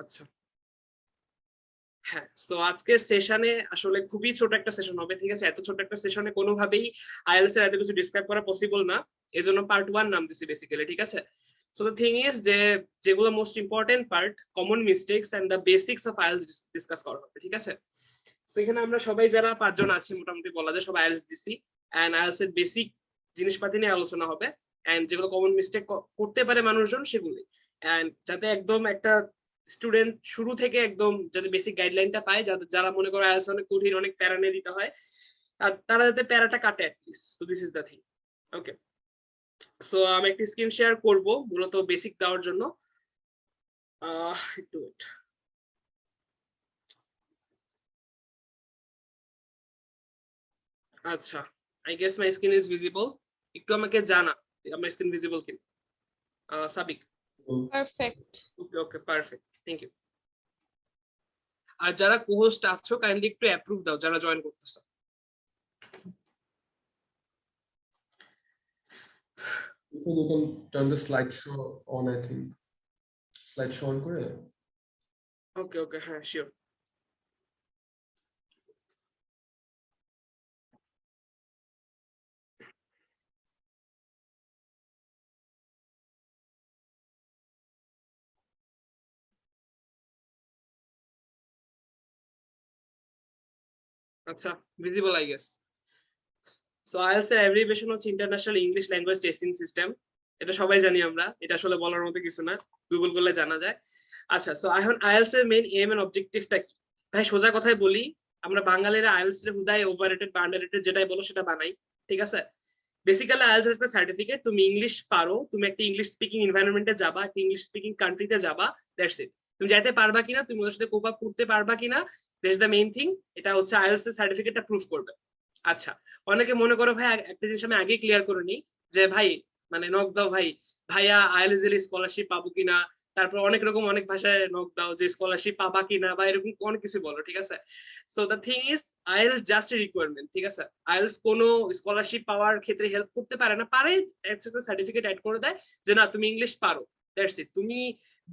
আচ্ছা হ্যাঁ, সো আজকের সেশনে আসলে খুবই ছোট একটা সেশন হবে, ঠিক আছে? এত ছোট একটা সেশনে কোনোভাবেই আইএলটিএস এর এত কিছু ডিসক্রাইব করা পসিবল না, এজন্য পার্ট 1 নাম দিছি বেসিক্যালি, ঠিক আছে? সো দ্য থিং ইজ যে যেগুলো most important part, common mistakes and the basics of IELTS discuss করা হবে, ঠিক আছে? সো এখানে আমরা সবাই যারা 5 জন আছি মোটামুটি বলা যায় সবাই আইএলটিএস দিছি, এন্ড আইএলটিএস এর বেসিক জিনিসপাতি নিয়ে আলোচনা হবে, এন্ড যেগুলো কমন মিস্টেক করতে পারে মানুষজন সেগুলি, এন্ড যাতে একদম একটা স্টুডেন্ট শুরু থেকে একদম যাতে বেসিক গাইডলাইনটা পায়, যারা মনে করে আইএলটিএস অনেক কঠিন, অনেক প্যারা নিয়ে দিতে হয়, আর তারা যাতে প্যারাটা কাটে at least. So this is the thing. Okay, so আমি একটা স্ক্রিন শেয়ার করব মূলত বেসিক দেওয়ার জন্য। একটু ওয়েট। আচ্ছা, I guess my screen is visible. একটু আমাকে জানা আমার স্ক্রিন ভিজিবল কিনা। Sabik? Perfect. Okay okay, perfect, thank you. আর যারা কোহোস্ট আছো কাইন্ডলি একটু অ্যাপ্রুভ দাও যারা জয়েন করতেছো। Before you can turn the slideshow on, I think. Slideshow on করে। ওকে ওকে, হ্যাঁ শিওর। আচ্ছা, visible I guess. So IELTS এর অ্যাব্রিভিয়েশন হচ্ছে international English language testing system. এটা সবাই জানি আমরা, এটা আসলে বলার মতো কিছু না, গুগল করলে জানা যায়। আচ্ছা, সো এখন আইএলটিএস এর মেইন এম এন্ড অবজেক্টিভটা কি? ভাই সোজা কথায় বলি, আমরা বাঙালিরা আইএলটিএস এর হুদায় ওভাররেটেড বা আন্ডাররেটেড যেটাই বলো সেটা বানাই, ঠিক আছে? বেসিক্যালি আইএলটিএস একটা সার্টিফিকেট, তুমি ইংলিশ পারো, তুমি একটা ইংলিশ স্পিকিং এনভায়রনমেন্টে যাবা, একটা ইংলিশ স্পিকিং কান্ট্রিতে যাবা, দ্যাটস ইট। তুমি যাইতে পারবা কিনা, তুমি ওদের সাথে কোপ আপ করতে পারবা কিনা, দ্যাটস দ্য মেইন থিং। এটা হচ্ছে আইএলটিএস এর সার্টিফিকেটটা প্রুফ করবে। আচ্ছা, অনেকে মনে করো ভাই একটা জিনিস আমি আগে ক্লিয়ার করে নিই, যে ভাই মানে নক দাও ভাই, ভাইয়া আইএলটিএস এর স্কলারশিপ পাবো কিনা, তারপর অনেক রকম অনেক ভাষায় নক দাও যে স্কলারশিপ পাবা কিনা বা এরকম অনেক কিছু বলো, ঠিক আছে? So the thing is IELTS just a requirement, ঠিক আছে? আইএলটিএস কোনো স্কলারশিপ পাওয়ার ক্ষেত্রে হেল্প করতে পারে না, পারে একটা সার্টিফিকেট অ্যাড করে দেয় যে না তুমি ইংলিশ পারো, দ্যাটস ইট। তুমি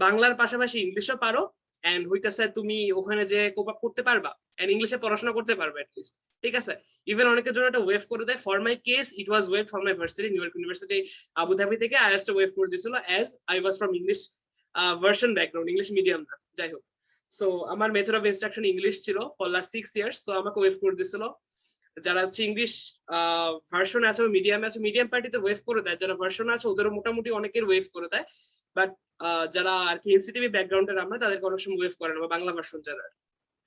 বাংলার পাশাপাশি ইংলিশও পারো, এন্ড হইতাছে তুমি ওখানে যে কোপ আপ করতে পারবা, এন্ড ইংলিশে পড়াশোনা করতে পারবে অ্যাটলিস্ট, ঠিক আছে? ইভেন অনেকের জন্য একটা ওয়েভ করে দেয়। For my case it was wave for my varsity, new York university Abu Dhabi থেকে আইএলটিএস ওয়েভ করে দিয়েছিল, as I was from English version background, English medium না, যাই হোক। সো আমার মেথড অফ ইনস্ট্রাকশন ইংলিশ ছিল ফর লাস্ট 6 ইয়ার্স, তো আমাকে ওয়েভ করে দিয়েছিল। যারা হচ্ছে ইংলিশ ভার্সন আছে মিডিয়ামে আছে, মিডিয়াম পার্টিতে ওয়েভ করে দেয়, যারা ভার্সন আছে ওদের মোটামুটি অনেকের ওয়েভ করে দেয়, বাট যারা আর কি এনসিটিভি ব্যাকগ্রাউন্ডের আমরা তাদেরকে অনেক সময় ওয়েভ করে না, বা বাংলা ভার্সন যারা,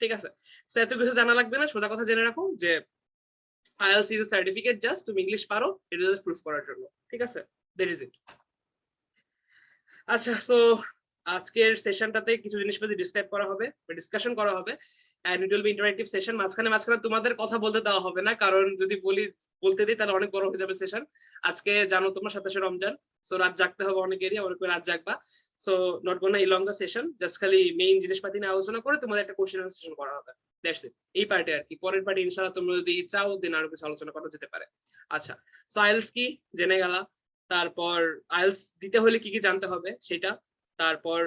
ঠিক আছে? সো এত কিছু জানা লাগবে না, সোজা কথা জেনে রাখো যে IELTS is a certificate, just তুমি ইংলিশ পারো, এটা জাস্ট প্রুফ করার জন্য, ঠিক আছে? That is it. আচ্ছা, সো আজকের সেশনটাতে কিছু জিনিসপাতি ডিসক্রাইব করা হবে বা ডিসকাশন করা হবে, and it will be interactive session. মাঝখানে মাঝখানে তোমাদের কথা বলতে দেওয়া হবে না, কারণ যদি বলতে দিই তাহলে অনেক বড় হয়ে যাবে সেশন। আজকে জানো তোমার 27শে রমজান, সো রাত জাগতে হবে অনেকেরই, অনেক রাত জাগবা। So not gonna along the session, just খালি মেইন জিনিসপাতি নিয়ে আলোচনা করে তোমাদের একটা কোশ্চেন আনসার সেশন করা হবে, দ্যাটস ইট। এই পার্টে আর কি, পরের পার্টে ইনশাআল্লাহ তোমরা যদি চাও দেন আরো কিছু আলোচনা করা যেতে পারে। আচ্ছা, সো আইএলটিএস কি জেনে গেলা, তারপর আইএলটিএস দিতে হলে কি কি জানতে হবে সেটা, তারপর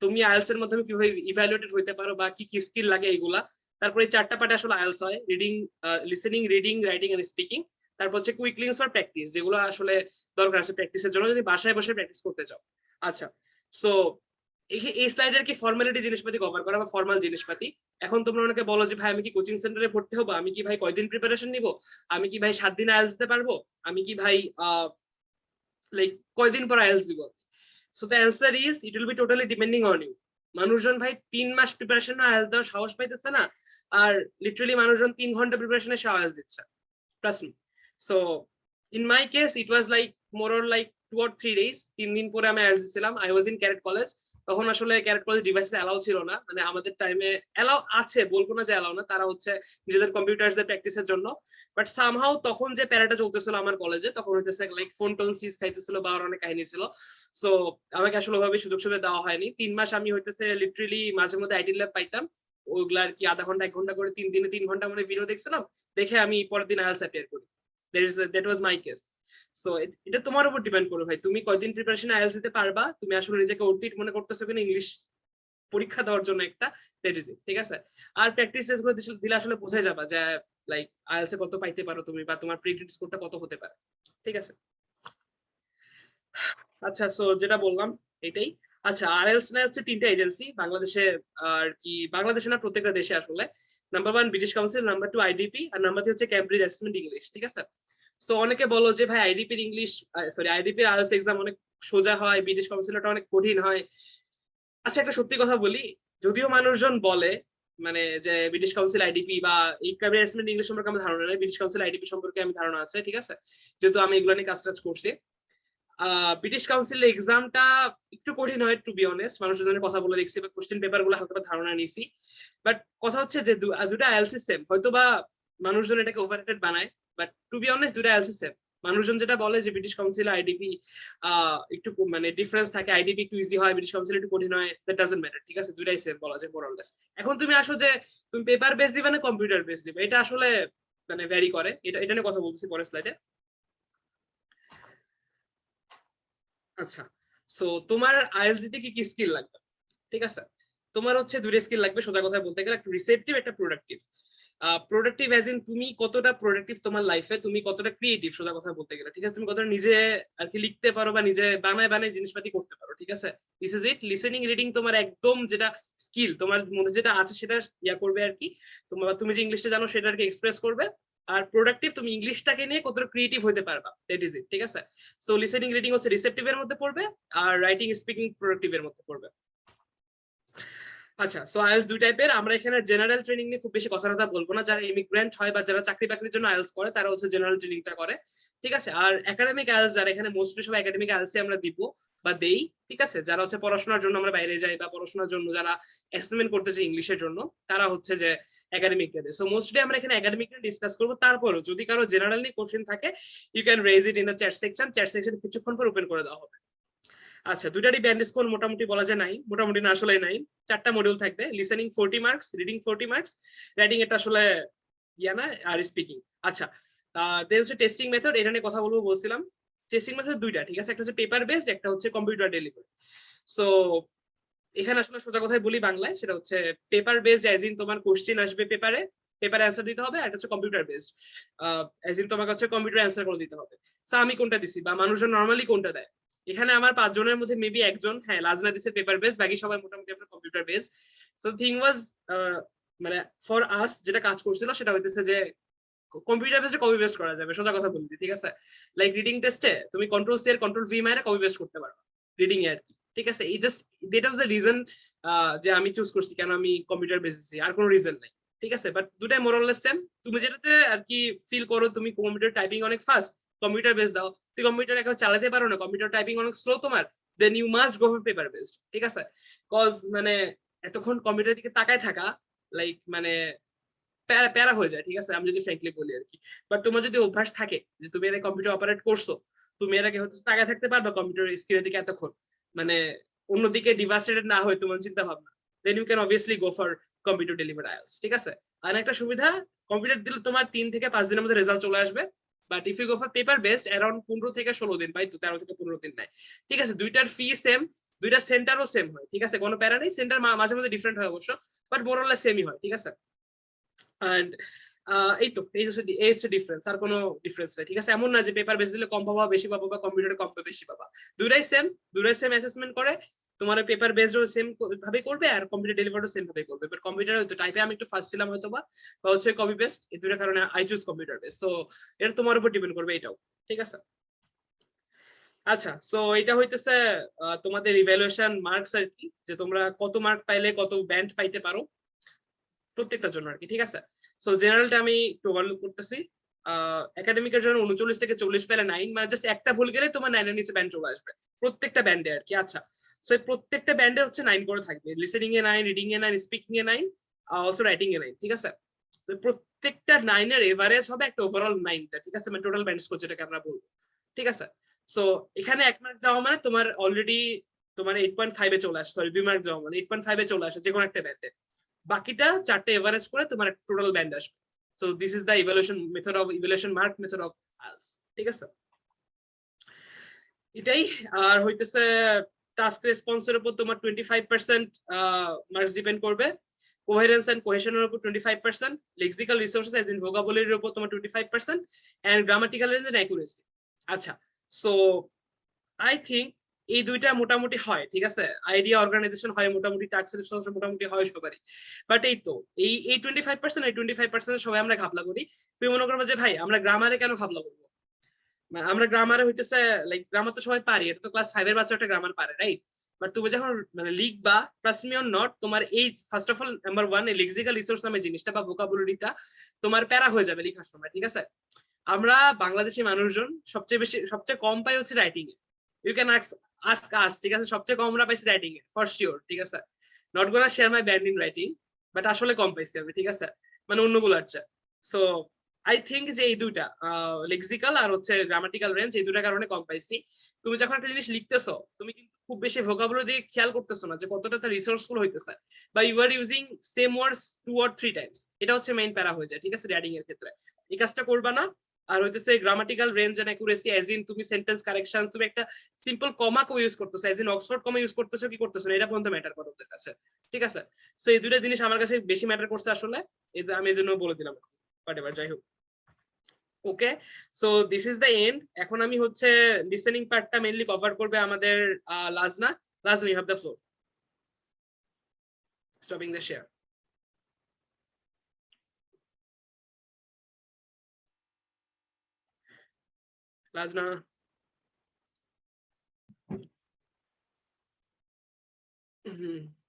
তুমি আইএলটিএস এর মাধ্যমে কিভাবে ইভ্যালুয়েটেড হইতে পারো বা কি কি স্কিল লাগে এইগুলা, তারপর এই 4টা পার্টে আসলে আইএলটিএস হয়, reading, listening, reading, writing and speaking. তারপর হচ্ছে কুইক লিঙ্কস ফর প্র্যাকটিস, যেগুলো আসলে দরকার আছে প্র্যাকটিসের জন্য যদি বাসায় বসে প্র্যাকটিস করতে চাও। আচ্ছা, সো এই স্লাইডের কি ফর্মালিটি জিনিসপাতি কভার করা বা ফর্মাল জিনিসপাতি। এখন তোমরা অনেকে বলো যে ভাই আমি কি কোচিং সেন্টারে ভর্তি হবো, আমি কি ভাই কয়দিন প্রিপারেশন নিব, আমি কি ভাই 7 দিন আইএলটিএস দিতে পারবো, আমি কি ভাই লাইক কয়দিন পর আইএলটিএস দিব? So the answer is it will be totally depending on you. মানুষজন ভাই 3 মাস প্রিপারেশন না আইএলটিএস দেওয়ার সাহস পাইতেছে না, আর লিটারালি মানুষজন 3 ঘন্টা প্রিপারেশনে আইএলটিএস দিচ্ছে, trust me. So in my case it was like more or like 2 or 3 days, 3 দিন পরে আমি আইএলটিএস দিছিলাম। I was in carat college, তখন আসলে ক্যারেট কলেজ ডিভাইসে অ্যালাউ ছিল না, মানে আমাদের টাইমে অ্যালাউ আছে, বলবো না যে অ্যালাউ না, তারা হচ্ছে নিজেদের কম্পিউটারসদের প্র্যাকটিসের জন্য, বাট সামহাউ তখন যে প্যারাটা চলতেছিল আমার কলেজে, তখন হইতেছে লাইক ফোন টোন সিজ খাইতেছিল বা অনেক কাহিনী ছিল। সো আমাকে আসলে ওভাবে সুযোগ সুবিধা দেওয়া হয়নি। 3 মাস আমি হইতেছে লিটারালি মাঝে মধ্যে আইটি ল্যাব পাইতাম, ওইগুলা আর কি আধা ঘন্টা 1 ঘন্টা করে 3 দিনে 3 ঘন্টা মানে ভিডিও দেখছিলাম, দেখে আমি পরের দিন আইএলটিএস অ্যাপিয়ার করি। That was my case. So এটা তোমার উপর ডিপেন্ড করে ভাই, তুমি কয়দিন প্রিপারেশন আইএলটিএস দিতে পারবা, তুমি আসলে নিজেকে অর্থিত মনে করতেছো কিনা ইংলিশ পরীক্ষা দেওয়ার জন্য একটা, দ্যাট ইজ ইট, ঠিক আছে। আর প্র্যাকটিস টেস্ট গুলো দিলে আসলে বোঝা যাবে যে লাইক আইএলটিএস এ কত পাইতে পারো তুমি, বা তোমার প্রিডিক্ট স্কোরটা কত হতে পারে, ঠিক আছে। আচ্ছা, সো যেটা বললাম এটাই। আচ্ছা, আরএলস না হচ্ছে 3টা এজেন্সি বাংলাদেশে, আর কি বাংলাদেশে না প্রত্যেকটা দেশে আসলে। Number 1 British Council, number 2 IDP, আর নাম্বার 3 হচ্ছে ক্যামব্রিজ অ্যাসেসমেন্ট ইংলিশ, ঠিক আছে। সো অনেকে বলো যে ভাই আইডিপির ইংলিশ, সরি আইডিপির আইএলটিএস এক্সাম অনেক সোজা হয়, ব্রিটিশ কাউন্সিলটা অনেক কঠিন হয়। আচ্ছা, একটা সত্যি কথা বলি, যদিও মানুষজন বলে মানে যে ব্রিটিশ কাউন্সিল আইডিপি বা এই ক্যামব্রিজ অ্যাসেসমেন্ট ইংলিশ সম্পর্কে আমার ধারণা নেই, ব্রিটিশ কাউন্সিল আইডিপি সম্পর্কে আমি ধারণা আছে, ঠিক আছে, যেহেতু আমি এগুলো নিয়ে কাজ করছি। ব্রিটিশ কাউন্সিল এক্সামটা একটু কঠিন হয় টু বি অনেস্ট, মানুষের জন্য কথা বলে দেখছি বা কোশ্চেন পেপার গুলো হালকা ধারণা নিছি। বাট কথা হচ্ছে যে দুটা আইএলটিএস সেম, হয়তো বা মানুষজন এটাকে ওভাররেটেড বানায়, বাট টু বি অনেস্ট দুটা আইএলটিএস সেম। মানুষজন যেটা বলে যে ব্রিটিশ কাউন্সিল আইডিপি একটু মানে ডিফারেন্স থাকে, আইডিপি একটু ইজি হয়, ব্রিটিশ কাউন্সিল একটু কঠিন হয়, দ্যাট ডাজন্ট ম্যাটার, ঠিক আছে, দুটাই সেম বলা যায় মোর অর লেস। এখন তুমি আসো যে তুমি পেপার বেস দিবে না কম্পিউটার বেস দিবে, এটা আসলে মানে ভ্যারি করে, এটা নিয়ে কথা বলতেছি পরের স্লাইডে। আচ্ছা, সো তোমার আইএলটিএস দিতে কি কি স্কিল লাগবে, ঠিক আছে। তোমার হচ্ছে দুটো স্কিল লাগবে সোজা কথা বলতে গেলে, একটা রিসেপটিভ, একটা প্রোডাক্টিভ। প্রোডাক্টিভ অ্যাজ ইন তুমি কতটা প্রোডাক্টিভ তোমার লাইফে, তুমি কতটা ক্রিয়েটিভ সোজা কথা বলতে গেলে, ঠিক আছে, তুমি কতটা নিজে আর কি লিখতে পারো বা নিজে বানায় বানায় জিনিসপাতি করতে পারো, ঠিক আছে। This is it. Listening reading তোমার একদম যেটা স্কিল তোমার মনে যেটা আছে সেটা ইয়া করবে আর কি, তুমি যে ইংলিশটা জানো সেটা আর কি এক্সপ্রেস করবে। আর প্রোডাক্টিভ তুমি ইংলিশটাকে নিয়ে কতটা ক্রিয়েটিভ হতে পারবা, দ্যাট ইজ ইট, ঠিক আছে। সো লিসেনিং রিডিং হচ্ছে রিসেপটিভ এর মধ্যে পড়বে, আর রাইটিং স্পিকিং প্রোডাক্টিভ এর মধ্যে পড়বে। আচ্ছা, সো আইএলটিএস দুই টাইপের। আমরা এখানে জেনারেল ট্রেনিং নিয়ে খুব বেশি কথা বলবো না, যারা ইমিগ্রেন্ট হয় বা যারা চাকরি বাকরির জন্য আইএলটিএস করে তারা হচ্ছে জেনারেল ট্রেনিংটা করে, ঠিক আছে। আর একাডেমিক আইএলটিএস যারা, এখানে মোস্টলি সব একাডেমিক আইএলটিএস আমরা দিব বা দেই, ঠিক আছে, যারা হচ্ছে পড়াশোনার জন্য আমরা বাইরে যাই বা পড়াশোনার জন্য যারা অ্যাসাইনমেন্ট করতে চাই ইংলিশের জন্য, তারা হচ্ছে যে একাডেমিক দেয়। সো মোস্টলি আমরা এখানে একাডেমিক ডিসকাস করবো, তারপরও যদি কারো জেনারেল নিয়ে কোশ্চেন থাকে you can raise it in the chat section কিছুক্ষণ পর ওপেন করে দেওয়া হবে। আচ্ছা, দুটারই ব্যান্ড স্কোর মোটামুটি বলা যায় নাই, মোটামুটি না আসলে নাই, 4টা মডিউল থাকবে, listening 40 marks, reading 40 marks, writing এটা আসলে ইয়া না, আর স্পিকিং। আচ্ছা, দেন হচ্ছে টেস্টিং মেথড, এটা নিয়ে কথা বলবো বলছিলাম। টেস্টিং মেথড দুইটা, ঠিক আছে, একটা হচ্ছে পেপার বেসড, একটা হচ্ছে কম্পিউটার ডেলিভারি। সো এখানে আসলে সোজা কথাই বলি বাংলায়, সেটা হচ্ছে পেপার বেসড অ্যাজ ইন তোমার কোশ্চেন আসবে পেপারে, পেপারে অ্যান্সার দিতে হবে, আর এটা হচ্ছে কম্পিউটার বেসড অ্যাজ ইন তোমাকে হচ্ছে কম্পিউটার অ্যান্সার করে দিতে হবে। সো আমি কোনটা দিছি বা মানুষজন নর্মালি কোনটা দেয়, এখানে আমার 5 জনের মধ্যে মেবি একজন হ্যাঁ লাজনা দিছে পেপার বেস, বাকি সবাই মোটামুটি আপনার কম্পিউটার বেস। সো থিং ওয়াজ মানে ফর আস যেটা কাজ করছিল সেটা হইতেছে যে কম্পিউটার বেসে কপি পেস্ট করা যাবে, সোজা কথা বলছি, ঠিক আছে। লাইক রিডিং টেস্টে তুমি কন্ট্রোল সি আর কন্ট্রোল ভি মাইরে কপি পেস্ট করতে পারো রিডিং এ আর কি, ঠিক আছে। এই just that was the reason যে আমি চুজ করছি কেন আমি কম্পিউটার বেসিসি, আর কোনো রিজন নাই, ঠিক আছে। বাট দুটাই মোরাললেস সেম। তুমি যেটাতে আর কি ফিল করো তুমি কম্পিউটার টাইপিং অনেক ফাস্ট, কম্পিউটার বেস দাও। তুই কম্পিউটার এখন চালাতে পারো না, কম্পিউটার টাইপিং অনেক স্লো তোমার, then you must go for paper based, ঠিক আছে। কজ মানে এতক্ষণ কম্পিউটার দিকে তাকায় থাকা লাইক মানে প্যারা প্যারা হয়ে যায়, ঠিক আছে, আমি যদি ফ্র্যাঙ্কলি বলি আর কি। বাট তোমার যদি অভ্যাস থাকে যে তুমি এর কম্পিউটার অপারেট করছো, তুমি এর আগে হয়তো তাকায় থাকতে পারবা কম্পিউটার স্ক্রিনের দিকে এতক্ষণ, মানে অন্যদিকে ডিভাস্টেড না হয়ে তোমার চিন্তা ভাবনা, then you can obviously go for computer delivery IELTS, ঠিক আছে। আর একটা সুবিধা, কম্পিউটার দিলে তোমার 3 থেকে 5 দিনের মধ্যে রেজাল্ট চলে আসবে। But if you go for paper based around 15 থেকে 16 দিন, বাই 13 থেকে 15 দিন নেয়, ঠিক আছে। দুইটার ফি সেম, দুইটা সেন্টারও সেম হয়, ঠিক আছে, কোনো প্যারা নেই, সেন্টার মাঝে মাঝে ডিফারেন্ট হয় অবশ্য, বাট মোরাললেস সেমই হয়, ঠিক আছে। এন্ড এই তো এই হচ্ছে ডিফারেন্স, আর কোনো ডিফারেন্স নাই, ঠিক আছে। এমন না যে পেপার বেস দিলে কম পাবা বেশি পাবা বা কম্পিউটারে কম পাবা বেশি পাবা, দুইটাই সেম অ্যাসেসমেন্ট করে। তোমার পেপার বেসডও সেম ভাবে করবে আর কম্পিউটার ডেলিভারও সেম ভাবে করবে। বাট কম্পিউটার হয়তো টাইপে আমি একটু ফাস্ট ছিলাম হয়তো বা হচ্ছে কপি পেস্ট, এই দুইটার কারণে I choose computer base. So এটা তোমার উপর ডিপেন্ড করবে এটাও, ঠিক আছে। আচ্ছা, সো এটা হইতেছে তোমাদের ইভ্যালুয়েশন মার্কস আর কি, যে তোমরা কত মার্ক পাইলে কত ব্যান্ড পাইতে পারো প্রত্যেকটার জন্য আর কি, ঠিক আছে। সো জেনারেলটা আমি একটু ওভারলুক করতেছি। একাডেমিকের জন্য 39 থেকে 40 পেলে 9, মানে জাস্ট একটা ভুল গেলে তোমার 9 এর নিচে ব্যান্ড চলে আসবে প্রত্যেকটা ব্যান্ডে আর কি। আচ্ছা, সো প্রত্যেকটা ব্যান্ডে হচ্ছে 9 করে থাকবে, listening A 9, reading a 9, speaking A 9, also writing এ 9, ঠিক আছে। তো প্রত্যেকটা 9 এর এভারেজ হবে একটা ওভারঅল 9টা, ঠিক আছে, মানে টোটাল ব্যান্ড স্কোর যেটাকে আমরা বলবো, ঠিক আছে। সো এখানে 1 মার্ক যাওয়া মানে তোমার অলরেডি তোমার 8.5 এ চলে আসে, সরি 2 মার্ক যাওয়া মানে 8.5 এ চলে আসে যে কোনো একটা ব্যান্ডে, বাকিটা 4টে এভারেজ করে তোমার টোটাল ব্যান্ড আসবে। So this is the evaluation method of evaluation mark method of IELTS, ঠিক আছে, এটাই। আর হইতেছে টাস্ক রেসপন্সের উপর তোমার 25% মার্কস ডিপেন্ড করবে, কোহেরেন্স এন্ড কোহেশনের উপর 25%, লেক্সিক্যাল রিসোর্সেস এজ ইন ভোকাবুলারির উপর তোমার 25%, and grammatical range and accuracy. আচ্ছা, সো আই থিংক এই দুইটা মোটামুটি হয়, ঠিক আছে, আইডিয়া অর্গানাইজেশন হয় মোটামুটি, টাস্ক রেসপন্স মোটামুটি হয় সবারই। বাট এই তো এই 25%, এই 25% সবাই আমরা ঘাপলা করি। তুমি মনে করবে যে ভাই আমরা গ্রামারে কেন ঘাপলা করবো, আমরা গ্রামারে হইতেছে লাইক গ্রামার তো সবাই পারি, এটা তো ক্লাস 5 এর বাচ্চা একটা গ্রামার পারে, রাইট? বাট তুমি যখন মানে লিখবা, ট্রাস্ট মি অর নট, তোমার এই ফার্স্ট অফ অল নাম্বার 1 এই লেক্সিক্যাল রিসোর্স নামে জিনিসটা বা ভোকাবুলারিটা তোমার প্যারা হয়ে যাবে লেখার সময়, ঠিক আছে? আমরা বাংলাদেশি মানুষজন সবচেয়ে কম পাই হচ্ছে রাইটিং এ। ইউ ক্যান আস্ক আস, ঠিক আছে, সবচেয়ে কম আমরা পাইছি রাইটিং এ ফর শিওর, ঠিক আছে? Not gonna share my band in writing, but আসলে কম পাইছি আমি, ঠিক আছে, মানে অন্যগুলোর চেয়ে। সো আই থিঙ্ক যে এই দুইটা লেক্সিক্যাল আর হচ্ছে গ্রামাটিক্যাল রেঞ্জ, এই দুইটা কারণে কম পাইছি। তুমি যখন একটা জিনিস লিখতেছো, তুমি কিন্তু খুব বেশি ভোকাবুলারি দিয়ে খেয়াল করতেছো না যে কতটা তার রিসোর্সফুল হইতেছে, বা you are using same words 2 or 3 times, এটা হচ্ছে মেইন প্যারা হয়ে যায়, ঠিক আছে, রাইটিং এর ক্ষেত্রে। এই কাজটা করবা না। আর হইতেছে grammatical range and accuracy, as in তুমি সেন্টেন্স কারেকশন, তুমি একটা সিম্পল কমা কো ইউজ করতেছো, as in Oxford comma use করতেছো কি করতেছো না, এটা পর্যন্ত ম্যাটার করে ওদের কাছে, ঠিক আছে? সো এই দুইটা জিনিস আমার কাছে বেশি ম্যাটার করছে আসলে, এটা আমি এজন্য বলে দিলাম, হোয়াটএভার, যাই হোক। Okay, so this is the end. এখন আমি হচ্ছে লিসেনিং পার্টটা মেইনলি কভার করবে আমাদের Lajna. Lajna, you have the floor. Stopping the share. Lajna.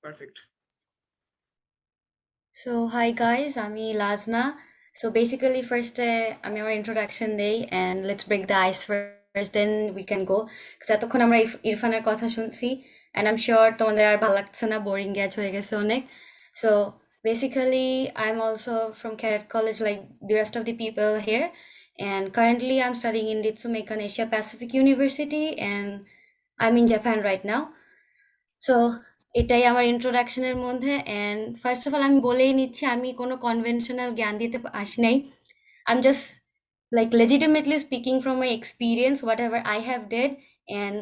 Perfect. So hi guys, আমি লাজনা. So basically first আমি আমার introduction দেই and let's break the ice first, then we can go. Because এতক্ষণ আমরা ইরফানের কথা শুনছি and I'm sure তোমাদের আর ভালো লাগছে না, boring গ্যাচ হয়ে গেছে অনেক. So basically I'm also from Cadet College like the rest of the people here, and currently I'm studying in Ritsumeikan Asia Pacific University and I'm in Japan right now. So এটাই আমার ইন্ট্রোডাকশনের মধ্যে। And first of all আমি বলেই নিচ্ছি, আমি কোনো conventional জ্ঞান দিতে আসি নাই। I am just like legitimately speaking from my experience, whatever I have did, and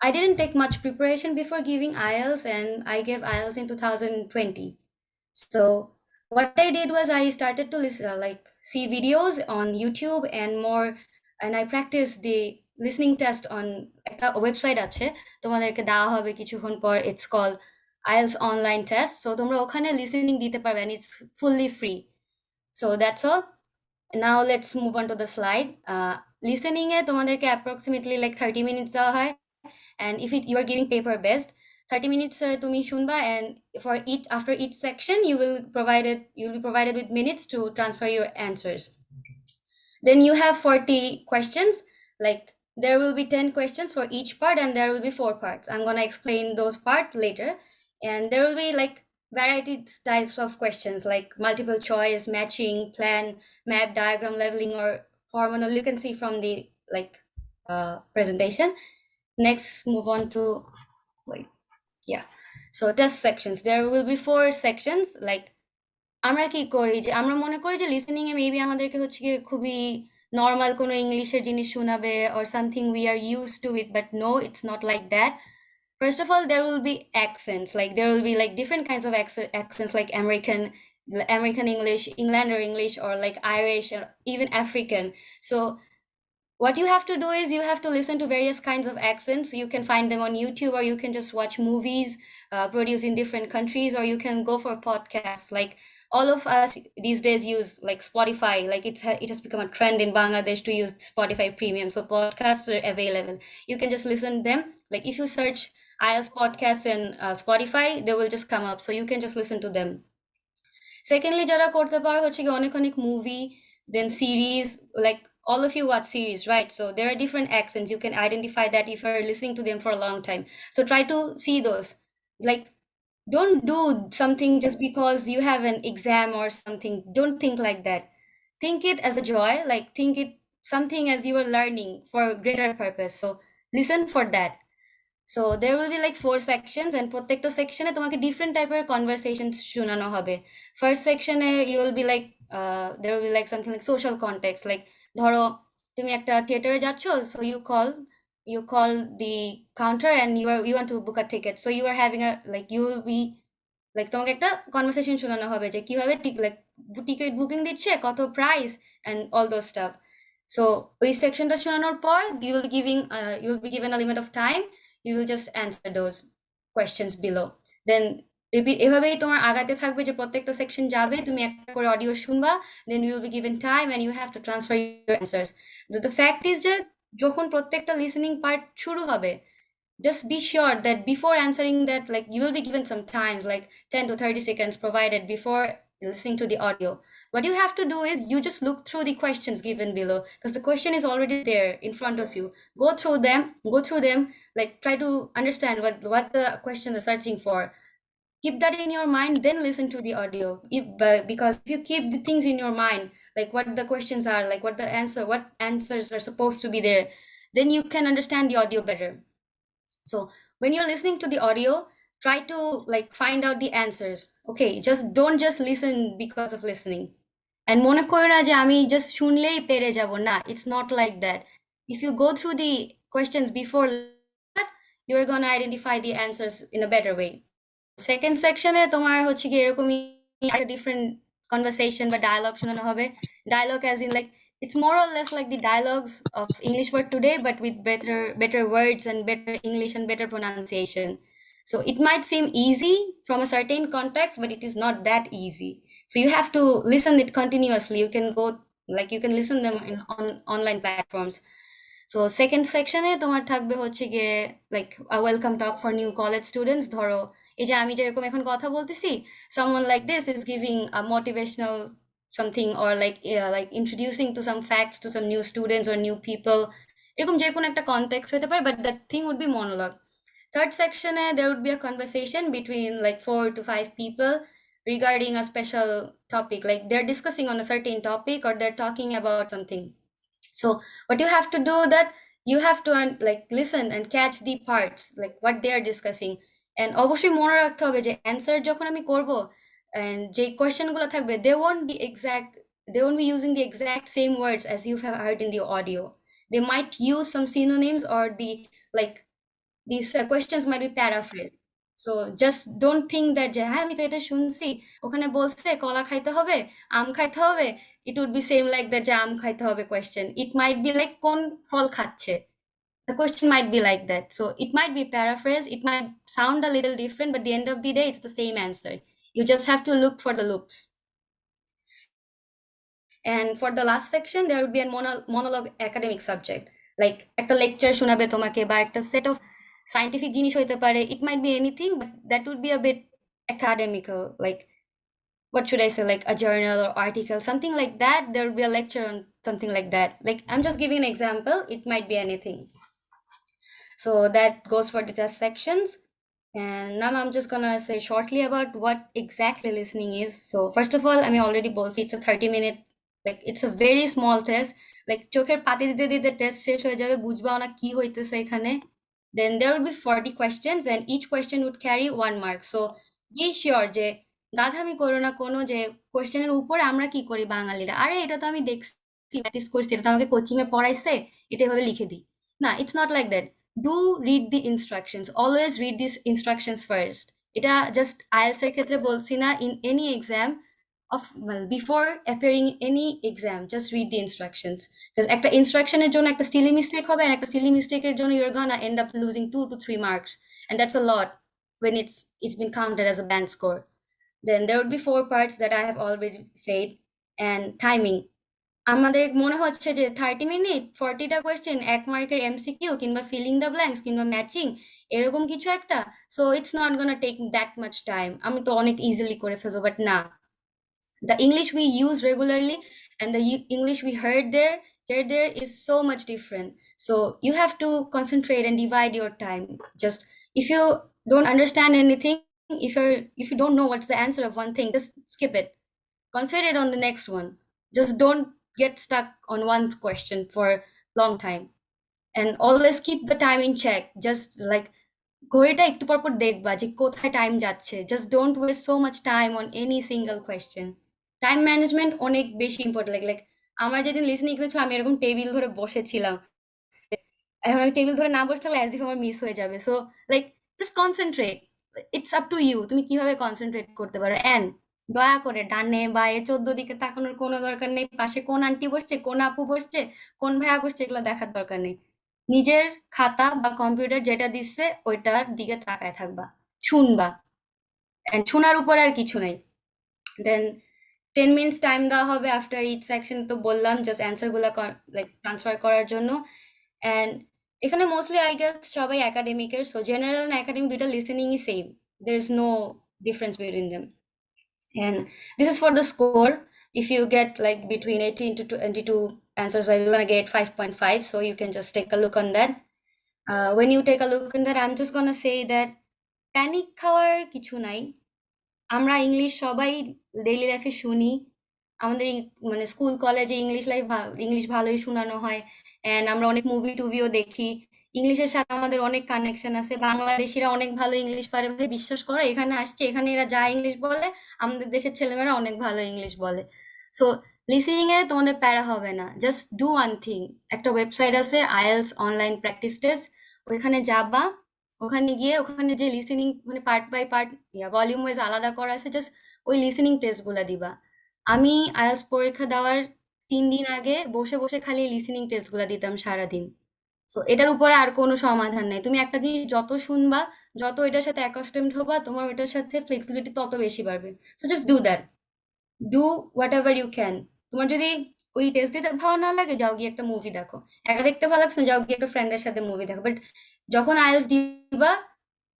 I didn't take much preparation before giving IELTS, and I gave IELTS in 2020. So what I did was I started to listen, like see videos on YouTube and more, and I practiced the listening test on একটা website আছে, তোমাদেরকে দেওয়া হবে কিছুক্ষণ পর, it's called IELTS online test. So তোমরা ওখানে listening দিতে পারবে and it's fully free. So that's all. Now let's move on to the slide. Listening এ তোমাদেরকে approximately like 30 minutes দেওয়া হয়, and if you are giving paper based, 30 minutes তুমি শুনবা, and for each after each section you will be provided with minutes to transfer your answers. Then you have 40 questions, like there will be 10 questions for each part and there will be 4 parts. I'm going to explain those parts later. And there will be like variety types of questions like multiple choice, matching, plan, map, diagram, leveling, or formula. You can see from the like presentation. Next, move on to wait, yeah. So test sections. There will be 4 sections. Like আমরা কি করি যে আমরা মনে করি যে listening এ maybe আমাদেরকে হচ্ছে কি খুবই নর্মাল কোনো ইংলিশের জিনিস শোনাবে or something we are used to it, but no, it's not like that. First of all, there will be accents, like there will be like different kinds of accents, like American English, Englander English, or like Irish, or even African. So what you have to do is you have to listen to various kinds of accents. You can find them on YouTube, or you can just watch movies produced in different countries, or you can go for podcasts. Like all of us these days use like Spotify. Like it has become a trend in Bangladesh to use Spotify Premium. So podcasts are available. You can just listen to them. Like if you search IELTS podcasts in Spotify, they will just come up. So you can just listen to them. Secondly, যারা করতে পারো হচ্ছে কি অনেক অনেক movie, then series, like all of you watch series, right? So there are different accents. You can identify that if you're listening to them for a long time. So try to see those. Like don't do something just because you have an exam or something. Don't think like that. Think it as a joy, like think it something as you are learning for a greater purpose. So listen for that. So there will be like 4 sections, and প্রত্যেকটা সেকশনে তোমাকে different type of conversations শোনানো হবে. First section you will be like there will be like something like social context, like ধরো তুমি একটা থিয়েটারে যাচ্ছ, so you call you call the counter and you want to book a ticket, so you are having a like you will be like তোমাকে একটা conversation শোনানো হবে যে কিভাবে like টিকিট বুকিং দিচ্ছে, কত price, and all those stuff. So ওই সেকশনটা শোনানোর পর you will be given a limit of time. You will just answer those questions below. Then এভাবেই তোমার আগাতে থাকবে যে প্রত্যেকটা সেকশন যাবে, তুমি একটা করে অডিও শুনবা, then you will be given time and you have to transfer your answers. The fact is যে যখন প্রত্যেকটা লিসেনিং পার্ট শুরু হবে, just be sure that before answering that, like you will be given some times like 10 to 30 seconds provided before listening to the audio. What you have to do is you just look through the questions given below, because the question is already there in front of you. Go through them, like try to understand what the questions are searching for. Keep that in your mind, then listen to the audio. Because if you keep the things in your mind, like what the questions are, like what answers are supposed to be there, then you can understand the audio better. So when you're listening to the audio, try to like find out the answers. Okay, don't just listen because of listening. And মনে করো না যে আমি just শুনলেই পেরে যাব, না, it's not like that. If you go through the questions before that, you're going to identify the answers in a better way. Second সেকশনে তোমার হচ্ছে কি এরকমই একটা ডিফারেন্ট কনভারসেশন বা ডায়ালগ শোনানো হবে। Dialogue as in like it's more or less like the dialogues of English for today, but with better words and better English and better pronunciation. So it might seem easy from a certain context, but it is not that easy. So you have to listen it continuously. You can listen them on online platforms. So second section এ তোমার থাকবে হচ্ছে গিয়ে like a welcome talk for new college students. ধরো এই যে আমি যেরকম এখন কথা বলতেছি, someone like this is giving a motivational something, or like introducing to some facts to some new students or new people. এরকম যে কোনো একটা context হতে পারে, but that thing would be monologue. Third section there would be a conversation between like 4 to 5 people regarding a special topic, like they're discussing on a certain topic or they're talking about something. So what you have to do that you have to like listen and catch the parts like what they are discussing. And অবশ্যই মনে রাখতে হবে যে answer যখন আমি করব and যে কোয়েশ্চেনগুলো থাকবে they won't be using the exact same words as you have heard in the audio. They might use some synonyms, or like these questions might be paraphrased. So just don't think that যে হ্যাঁ আমি তো এটা শুনছি, ওখানে বলছে কলা খাইতে হবে, আম খাইতে হবে, it would be same like that যে আম খাইতে হবে question. It might be like কোন ফল খাচ্ছে. The question might be like that. So it might be paraphrased, it might sound a little different, but at the end of the day it's the same answer. You just have to look for the loops. And for the last section there would be a monologue academic subject, like একটা lecture শোনাবে তোমাকে বা একটা set of scientific জিনিস হইতে পারে. It might be anything, but that would be a bit academical, like what should I say, like a journal or article, something like that. There would be a lecture on something like that. Like I'm just giving an example, it might be anything. So that goes for the test sections. And now I'm just gonna say shortly about what exactly listening is. So first of all, I mean already both, it's a 30-minute, like it's a very small test. Like চোখের পাতি দিতে দিতে test শেষ হয়ে যাবে, বুঝবাও না কি হইতেছে এখানে. Then there would be 40 questions and each question would carry 1 mark. So be sure যে গাধামি করো না কোনো, যে কোয়েশ্চেনের উপরে আমরা কি করি বাঙালিরা, আরে এটা তো আমি দেখছি, প্র্যাকটিস করছি, এটা তো আমাকে কোচিং এ পড়াইছে, এটা এভাবে লিখে দিই। না, it's not like that. Do read the instructions. Always read these instructions first. এটা জাস্ট IELTS এর ক্ষেত্রে বলছি না, in any exam before appearing in any exam, just read the instructions. Because একটা instructionের জন্য একটা silly mistake হবে, and একটা silly mistake এর জন্য you're gonna end up losing 2 to 3 marks, and that's a lot when it's been counted as a band score. Then there would be 4 parts that I have already said. And timing, আমাদের মনে হচ্ছে যে 30 minute 40টা question, 1 মার্কের MCQ কিংবা filling the blanks কিংবা matching, এরকম কিছু একটা। So it's not gonna take that much time, আমি তো অনেক ইজিলি করে ফেলবো, বাট না, the English we use regularly and the English we heard there is so much different. So you have to concentrate and divide your time. Just if you don't understand anything, if you don't know what's the answer of one thing, just skip it, concentrate on the next one. Just don't get stuck on one question for long time, and always keep the time in check. Just like ঘড়িটা একটু পর পর দেখবা যে কোথায় time যাচ্ছে. Just don't waste so much time on any single question. Time management অনেক বেশি ইম্পর্টেন্ট। লাইক আমার যেদিন লিসনিং এক্সাম ছিল, আমি এরকম টেবিল ধরে বসেছিলাম, এখন আমি টেবিল ধরে না বসতে থাকলে অ্যাজ ইফ আমার মিস হয়ে যাবে। So like just concentrate. It's up to you, তুমি কিভাবে কনসেন্ট্রেট করতে পারো। অ্যান্ড দয়া করে ডানে বাঁয়ে 14 দিকে তাকানোর কোনো দরকার নেই, পাশে কোন আন্টি বসছে, কোন আপু বসছে, কোন ভাইয়া বসছে, এগুলো দেখার দরকার নেই। নিজের খাতা বা কম্পিউটার যেটা দিচ্ছে ওইটার দিকে তাকায় থাকবা, শুনবা, অ্যান্ড শোনার উপরে আর কিছু নাই। দেন 10 মিনিটস টাইম দেওয়া হবে আফটার ইচ সেকশন, তো বললাম জাস্ট অ্যান্সারগুলো লাইক ট্রান্সফার করার জন্য। অ্যান্ড এখানে মোস্টলি আই গেস সবাই একাডেমিকের, সো জেনারেল অ্যান্ড একাডেমিক দুইটা লিসেনিংই same, there is no difference between them. And this is for the score. If you get like between 18 to 22 answers, you're gonna get 5.5. So you can just take a look on that. When you take a look on that, I'm just gonna say that panic খাওয়ার কিছু নাই। আমরা English সবাই daily লাইফে শুনি। আমাদের মানে school কলেজে ইংলিশ ভালোই শোনানো হয়। অ্যান্ড আমরা অনেক মুভি-টুভিও দেখি। ইংলিশের সাথে আমাদের অনেক কানেকশন আছে। বাংলাদেশীরা অনেক ভালো ইংলিশ পারে ভাই, বিশ্বাস করো। এখানে আসছে, এখানে এরা যা ইংলিশ বলে, আমাদের দেশের ছেলেমেয়েরা অনেক ভালো ইংলিশ বলে। সো লিসেনিং এ তোমাদের প্যারা হবে না। Just do one thing. একটা ওয়েবসাইট আছে IELTS অনলাইন প্র্যাকটিস টেস্ট, ওইখানে যাবা। ওখানে গিয়ে ওখানে যে লিসেনিং মানে part by part volume wise আলাদা করা আছে, জাস্ট ওই লিসেনিং টেস্টগুলো দিবা। আমি আইএলটিএস পরীক্ষা দেওয়ার 3 দিন আগে বসে বসে খালি লিসেনিং টেস্টগুলো দিতাম সারাদিন। সো এটার উপরে আর কোনো সমাধান নেই। তুমি একটা জিনিস যত শুনবা, যত এটার সাথে অ্যাকাস্টমড হবা, তোমার ওইটার সাথে ফ্লেক্সিবিলিটি তত বেশি বাড়বে। So just do that, do whatever you can. তোমার যদি ওই টেস্ট দিতে ভালো না লাগে, যাও গিয়ে একটা মুভি দেখো। একা দেখতে ভালো লাগছে না, যাও গিয়ে একটা ফ্রেন্ডের সাথে মুভি দেখো। বাট যখন আইএলটিএস দিবা,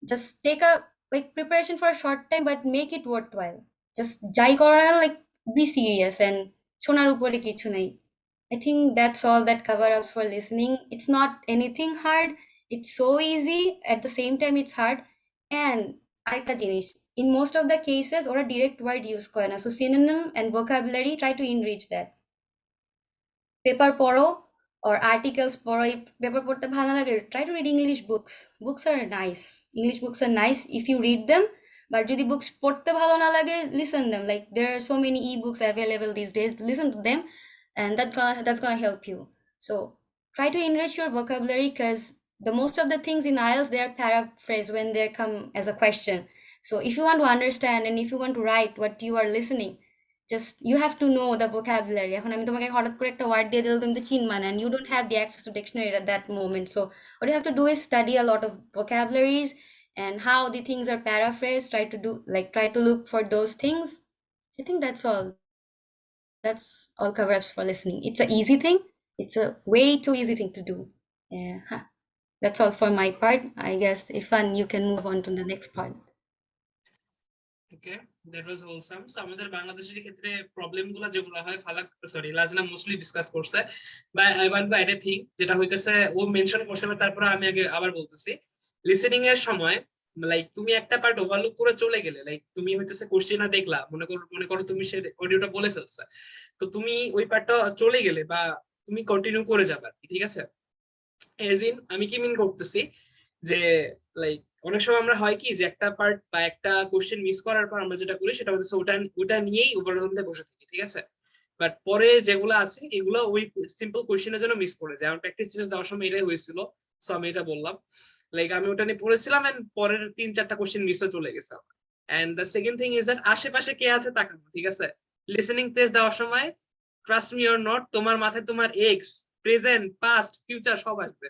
just take a like preparation for a short time but make it worthwhile. Just যাই করো না like be serious and শোনার উপরে কিছু নাই। I think that's all that cover ups for listening. It's not anything hard. It's so easy. At the same time, it's hard. And আরেকটা জিনিস, in most of the cases ওরা direct word use করে না, so synonym and vocabulary, try to enrich that. Paper পড়ো or articles পড়ো। Paper পড়তে ভালো না লাগে, try to read English books. Books are nice. English books are nice if you read them. But যদি books পড়তে ভালো না লাগে, listen them. Like there are so many ebooks available these days. Listen to them, and that's gonna help you. So try to enrich your vocabulary, because the most of the things in IELTS, they are paraphrased when they come as a question. So if you want to understand and if you want to write what you are listening, just you have to know the vocabulary. এখন আমি তোমাকে হঠাৎ করে একটা word দিয়ে দিলে তুমি তো চিনবা না, and you don't have the access to dictionary at that moment. So what you have to do is study a lot of vocabularies and how the things are paraphrased. Try to look for those things. I think that's all. That's all cover ups for listening. It's a easy thing. It's a way too easy thing to do. Yeah. That's all for my part. I guess Ifan, you can move on to the next part. Okay, that was wholesome. So আমাদের বাংলাদেশের ক্ষেত্রে problem গুলো যেগুলো হয়, ফালাক sorry লাজনা mostly discuss করছে। বা I want to add a thing, যেটা হইতেছে ও মেনশন করছে, তারপরে আমি আগে আবার বলতেছি। লিসেনিং এর সময় লাইক তুমি একটা পার্ট ওভারলুক করে চলে গেলে, লাইক তুমি হইতেছে কোশ্চেনটা দেখলা, মনে করো তুমি সে অডিওটা বলে ফেলছে, তো তুমি ওই পার্টটা চলে গেলে বা তুমি কন্টিনিউ করে যাবে, ঠিক আছে? এজ ইন আমি কি মিন করতেছি যে লাইক অনেক সময় আমরা হয় কি যে একটা পার্ট বা একটা কোশ্চেন মিস করার পর আমরা যেটা করি সেটা হচ্ছে ওটা নিয়েই ওভারঅল বসে থাকি, ঠিক আছে? বাট পরে যেগুলো আছে এগুলো ওই সিম্পল কোশ্চেনের জন্য মিস করে যায়। আমার প্র্যাকটিস টেস্ট দেওয়ার সময় এটাই হয়েছিল, সো আমি এটা বললাম। লাইক আমি ওটা নিয়ে পড়েছিলাম এন্ড পরের 3-4টা কোশ্চেন মিস হয়ে চলে গেছে। And the second thing is that আশেপাশে কে আছে তাকানো, ঠিক আছে? লিসেনিং টেস্ট দেওয়ার সময় ট্রাস্ট মি অর নট, তোমার মাথায় তোমার এক্স, প্রেজেন্ট, পাস্ট, ফিউচার সব আসবে।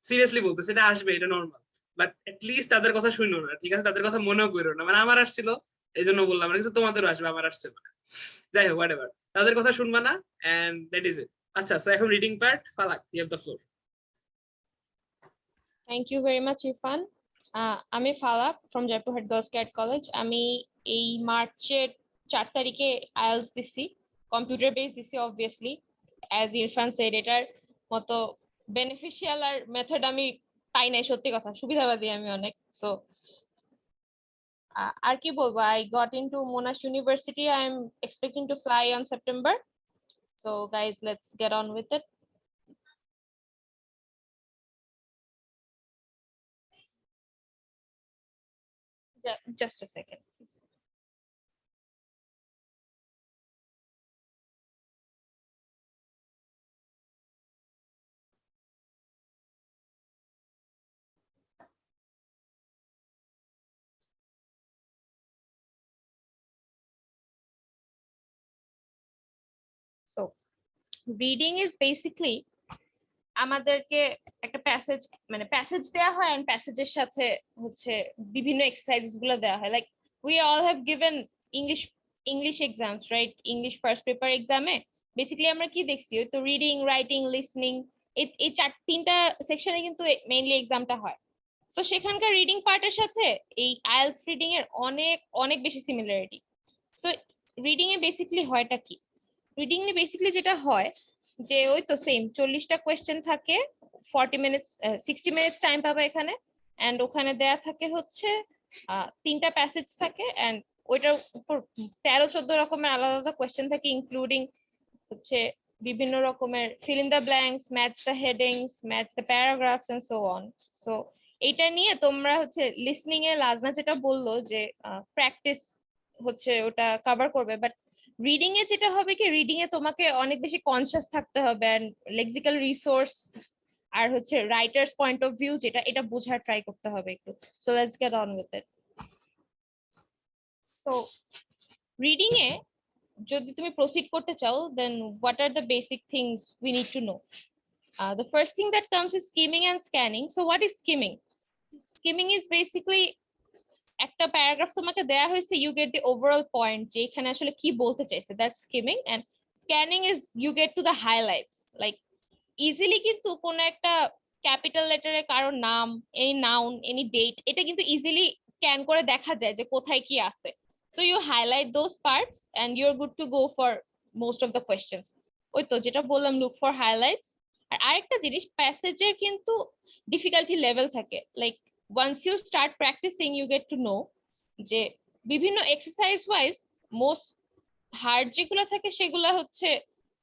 সিরিয়াসলি বলতেছি, এটা আসবে, এটা নর্মাল। বাট লিস্ট তাদের কথা শুনো না, ঠিক আছে? তাদের কথা মনেও করো না। মানে আমার আসছিল এই জন্য বললাম, কিছু তোমাদেরও আসবে, আমার আসছে না। যাই হোক, হোয়াট এভার, তাদের কথা শুনবা না, এন্ড দ্যাট ইজ ইট। আচ্ছা, সো এখন reading part, Falak, you have the floor. Thank you very much Irfan. আমি Falak from Joypurhat girls cadet college. আমি এই মার্চের 4 তারিখে আইএলটিএস দিছি, কম্পিউটার বেস দিছি অবভিয়াসলি। অ্যাজ ইরফান সেড, এটার মতো বেনিফিশিয়াল আর মেথড আমি পাই নাই, সত্যি কথা। সুবিধাবাদী আমি অনেক। সো আর কি বলবো, I got into মোনাশ university. I am expecting to fly on September. So guys, let's get on with it. Just a second, please. So reading is basically আমাদেরকে একটা প্যাসেজ দেয়া হয় এন্ড প্যাসেজের সাথে হচ্ছে বিভিন্ন এক্সারসাইজেস গুলো দেয়া হয় like we all have given English exams right English first paper এক্সামে বেসিক্যালি আমরা কি দেখছি ওই তো রিডিং রাইটিং লিসনিং এই তিনটা সেকশনে কিন্তু মেইনলি এক্সামটা হয় তো সেখানকার রিডিং পার্টের সাথে এই আইএলটিএস রিডিং এর অনেক অনেক বেশি সিমিলারিটি সো রিডিং এ বেসিক্যালি হয়টা কি রিডিং এ বেসিক্যালি যেটা হয় যে ওই তো সেম 40টা কোয়েশ্চেন থাকে 40 মিনিটস 60 মিনিটস টাইম পাবে এখানে এন্ড ওখানে দেয়া থাকে হচ্ছে তিনটা প্যাসেজ থাকে এন্ড ওইটার উপর 13-14 রকমের আলাদা আলাদা কোয়েশ্চেন থাকে ইনক্লুডিং হচ্ছে বিভিন্ন রকমের fill in the blanks match the headings match the paragraphs and so on so এইটা নিয়ে তোমরা হচ্ছে লিসনিং এ লাজনা যেটা বললো যে প্র্যাকটিস হচ্ছে ওটা কভার করবে বাট রিডিং এ যেটা হবে কি রিডিং এ তোমাকে অনেক বেশি কনসিয়াস থাকতে হবে এন্ড লেক্সিক্যাল রিসোর্স আর হচ্ছে রাইটার্স পয়েন্ট অফ ভিউ যেটা এটা বোঝার ট্রাই করতে হবে একটু so let's get on with it so reading এ যদি তুমি প্রসিড করতে চাও then what are the basic things we need to know the first thing that comes is skimming and scanning so what is skimming skimming is basically একটা paragraph তোমাকে দেয়া হয়েছে you get the overall point যে এখানে আসলে কি বলতে চাইছে that's skimming and scanning is you get to the highlights like easily কিন্তু কোন একটা ক্যাপিটাল লেটারে কারো নাম এনি নাউন এনি ডেট এটা কিন্তু ইজিলি স্ক্যান করে দেখা যায় যে কোথায় কি আছে so you highlight those parts and you are good to go for most of the questions ওই তো যেটা বললাম লুক ফর হাইলাইটস আর আরেকটা জিনিস প্যাসেজের কিন্তু ডিফিকাল্টি লেভেল থাকে like once you start practicing you get to know যে বিভিন্ন এক্সারসাইজ ওয়াইজ মোস্ট হার্ড যেগুলো থাকে সেগুলো হচ্ছে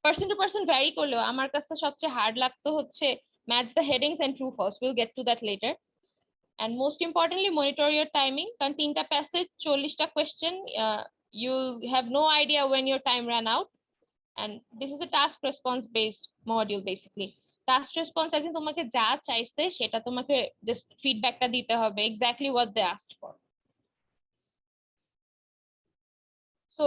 পার্সন টু পার্সন ভ্যারি করলেও আমার কাছে সবচেয়ে হার্ড লাগতো হচ্ছে match the headings and true false will get to that later and most importantly monitor your timing কারণ তিনটা প্যাসেজ 40টা question you have no idea when your time ran out and this is a task response based module basically task response as in তোমাকে যা চাইছে সেটা তোমাকে just ফিডব্যাকটা দিতে হবে exactly what they asked for so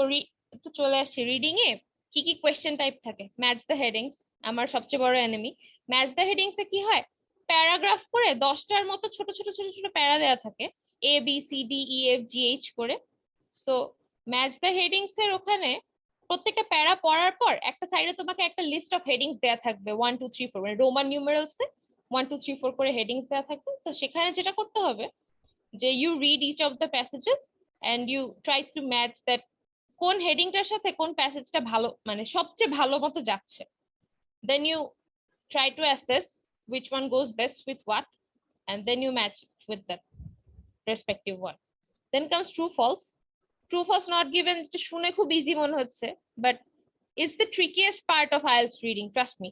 তো চলে আসছি রিডিং এ কি কি কোয়েশ্চেন টাইপ থাকে ম্যাচ দ্য হেডিংস আমার সবচেয়ে বড় এনিমি ম্যাচ দ্য হেডিংস এ কি হয় প্যারাগ্রাফ করে 10টার মতো ছোট ছোট ছোট ছোট প্যারা দেয়া থাকে A B C D E F G H করে সো ম্যাচ দ্য হেডিংস এর ওখানে প্রত্যেকটা প্যারা পড়ার পর একটা সাইডে তোমাকে একটা লিস্ট অফ হেডিংস দেয়া থাকবে 1 2 3 4 মানে রোমান নিউমেরালস এ 1 2 3 4 করে হেডিংস দেয়া থাকবে তো সেখানে যেটা করতে হবে যে you read each of the passages and you try to match that কোন হেডিংটার সাথে কোন প্যাসেজটা ভালো মানে সবচেয়ে ভালো মতো যাচ্ছে then you try to assess which one goes best with what and then you match it with that respective one then comes true false not given এটা শুনে খুব ইজি মনে হচ্ছে but it's the trickiest part of IELTS reading trust me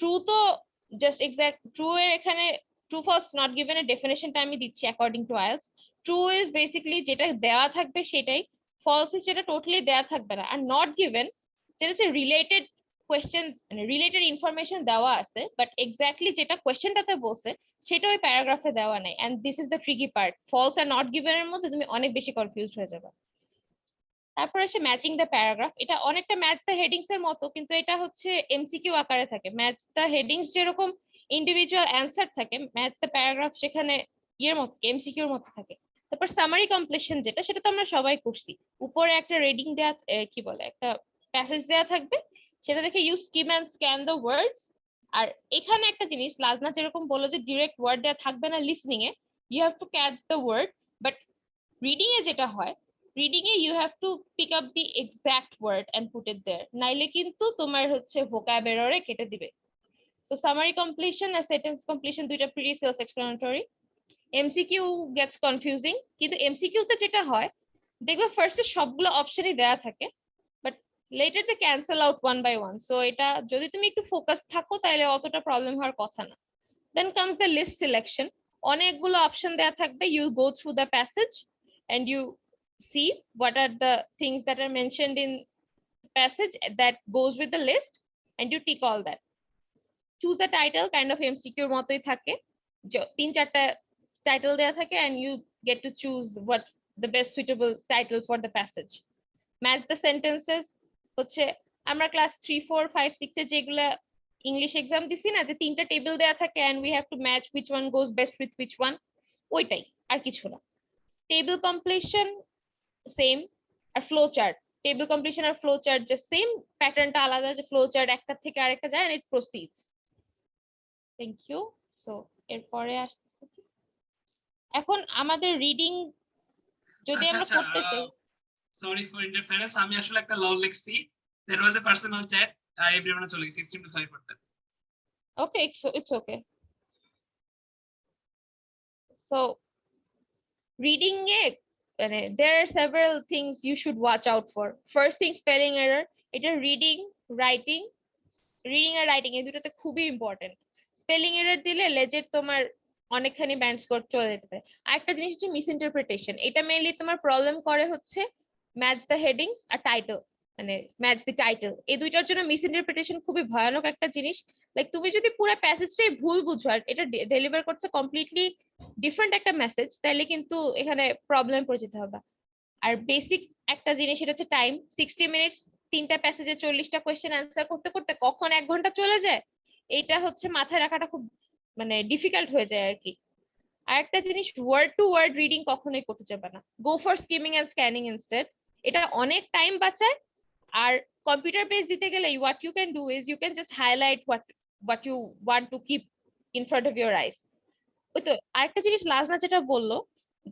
true তো just exact true এর এখানে true false not given এর ডেফিনিশনটা আমি দিচ্ছি according to IELTS true is basically যেটা দেওয়া থাকবে সেটাই false is যেটা টোটালি দেওয়া থাকবে না আর not given যেটা হচ্ছে রিলেটেড কোয়েশ্চেন মানে রিলেটেড ইনফরমেশন দেওয়া আছে বাট এক্স্যাক্টলি যেটা কোয়েশ্চেনটাতে বলছে সেটা ওই প্যারাগ্রাফে দেওয়া নাই and this is the tricky part false আর নট গিভেন এর মধ্যে তুমি অনেক বেশি কনফিউজড হয়ে যাবে তারপর আসে ম্যাচিং দ্য প্যারাগ্রাফ এটা অনেকটা ম্যাচ দ্য হেডিংস এর মতো কিন্তু এটা হচ্ছে এমসিকিউ আকারে থাকে ম্যাচ দ্য হেডিংস যেরকম ইন্ডিভিজুয়াল অ্যান্সার থাকে ম্যাচ দ্য প্যারাগ্রাফ সেখানে ইয়ের মতো এমসিকিউর মতো থাকে তারপর সামারি কমপ্লিশন যেটা সেটা তো আমরা সবাই করছি উপরে একটা রিডিং দেয়া কি বলে একটা প্যাসেজ দেয়া থাকবে সেটা দেখে you skim and scan the words আর এখানে একটা জিনিস লাজনা যেরকম বললো যে ডিরেক্ট ওয়ার্ড দেয়া থাকবে না লিসনিং এ you have to catch the word but reading এ যেটা হয় রিডিং এ you have to pick up the exact word and put it there নাইলে কিন্তু তোমার হচ্ছে ভোকাব এররে কেটে দিবে সো সামারি কমপ্লিশন আর সেন্টেন্স কমপ্লিশন দুইটা pretty self explanatory MCQ gets confusing কিন্তু এমসিকিউ তে যেটা হয় দেখবে ফার্স্টে সবগুলো অপশনই দেয়া থাকে but later they cancel out one by one so এটা যদি তুমি একটু ফোকাস থাকো তাহলে অতটা প্রবলেম হওয়ার কথা না then comes the list selection অনেকগুলো অপশন দেয়া থাকবে you go through the passage and you see what are the things that are mentioned in passage that goes with the list and you tick all that choose a title kind of MCQ মতই থাকে তিন চারটা title দেয়া থাকে and you get to choose what's the best suitable title for the passage match the sentences হচ্ছে আমরা class 3 4 5 6 এ যেগুলা English exam দিছি না, যে 3টা টেবিল দেয়া থাকে and we have to match which one goes best with which one, ওইটাই, আর কিছু না। টেবিল কমপ্লিশন সেম, আর ফ্লো চার্ট, টেবিল কমপ্লিশন আর ফ্লো চার্ট যে সেম, প্যাটার্নটা আলাদা, যে ফ্লো চার্ট একটা থেকে আরেকটা যায় and it proceeds. Thank you. So এরপরে আসতেছে কি? এখন আমাদের রিডিং যদি আমরা পড়তে চাই, সরি ফর ইন্টারফারেন্স, আমি আসলে একটা লল লিখছি, there was a personal chat, everyone চলে গেছে, extremely sorry for that. okay, it's okay. So reading এ মানে there are several things you should watch out for. First thing, spelling error. এটা reading writing আর writing এই দুটোতে খুবই important. Spelling error দিলে লেজের তোমার অনেকখানি ব্যান্ড স্কোর চলে যেতে পারে। আরেকটা জিনিস হচ্ছে মিসইন্টারপ্রিটেশন, এটা মেইনলি তোমার প্রবলেম করে হচ্ছে ম্যাচ দ্য হেডিংস আর টাইটেল, মানে ম্যাচ দ্য টাইটেল, এই দুইটার জন্য মিসইন্টারপ্রিটেশন খুবই ভয়ানক একটা জিনিস। লাইক তুমি যদি পুরো প্যাসেজটাই ভুল বুঝো আর এটা ডেলিভার করছে কমপ্লিটলি ডিফারেন্ট একটা মেসেজ, তাহলে কিন্তু এখানে প্রবলেম পড়ে যেতে হবে। আর বেসিক একটা জিনিস সেটা হচ্ছে টাইম, 60 মিনিটস 3টা প্যাসেজে 40টা কোয়েশ্চেন অ্যান্সার করতে করতে কখন 1 ঘন্টা চলে যায়, এটা হচ্ছে মাথায় রাখাটা খুব মানে ডিফিকাল্ট হয়ে যায় আর কি। আর একটা জিনিস, ওয়ার্ড টু ওয়ার্ড রিডিং কখনোই করতে যাবে না, go for skimming and scanning instead, এটা অনেক টাইম বাঁচায়। আর কম্পিউটার পেজ দিতে গেলে what you can do is you can just highlight what you want to keep in front of your eyes. ওই তো আরেকটা জিনিস লাজনা যেটা বললো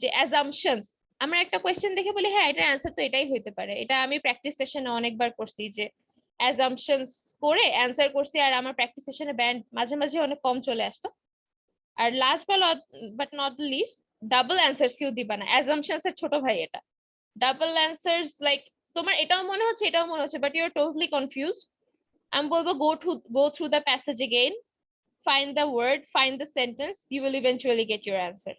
যে অ্যাজাম্পশনস, আমরা একটা কোয়েশ্চেন দেখে বলি হ্যাঁ এটার অ্যান্সার তো এটাই হইতে পারে, এটা আমি প্র্যাকটিস সেশনে অনেকবার করছি, যে অ্যাজাম্পশনস করে অ্যান্সার করছি আর আমার প্র্যাকটিস সেশনে ব্যান্ড মাঝে মাঝে অনেক কম চলে আসতো। আর last but not least, double answers কেউ দিবা না, অ্যাজাম্পশনস এর ছোট ভাই এটা। ডাবল অ্যান্সার্স লাইক তোমার এটাও মনে হচ্ছে এটাও মনে হচ্ছে but you are totally confused, আমি বলবো go through the passage again, find the word, find the sentence, you will eventually get your answer.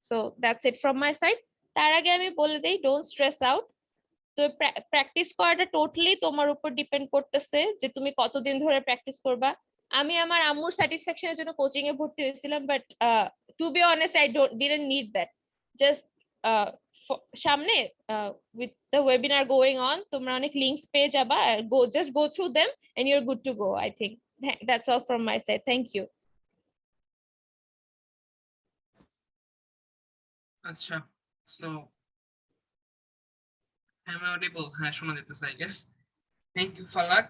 So that's it from my side. তার আগে আমি বলে দেই, don't stress out. তো practice করাটা totally তোমার উপর ডিপেন্ড করতেছে যে তুমি কতদিন ধরে প্র্যাকটিস করবা। আমি আমার আম্মুর স্যাটিসফ্যাকশনের জন্য কোচিং এ ভর্তি হয়েছিলাম, but to be honest I didn't need that. Just সামনে with the webinar going on তোমরা অনেক লিংকস পেয়ে যাবা, just go through them and you are good to go. I think that's all from my side. Thank you. আচ্ছা, so am I audible? হ্যাঁ, শোনা যেতেছে I guess. Thank you ফালাক।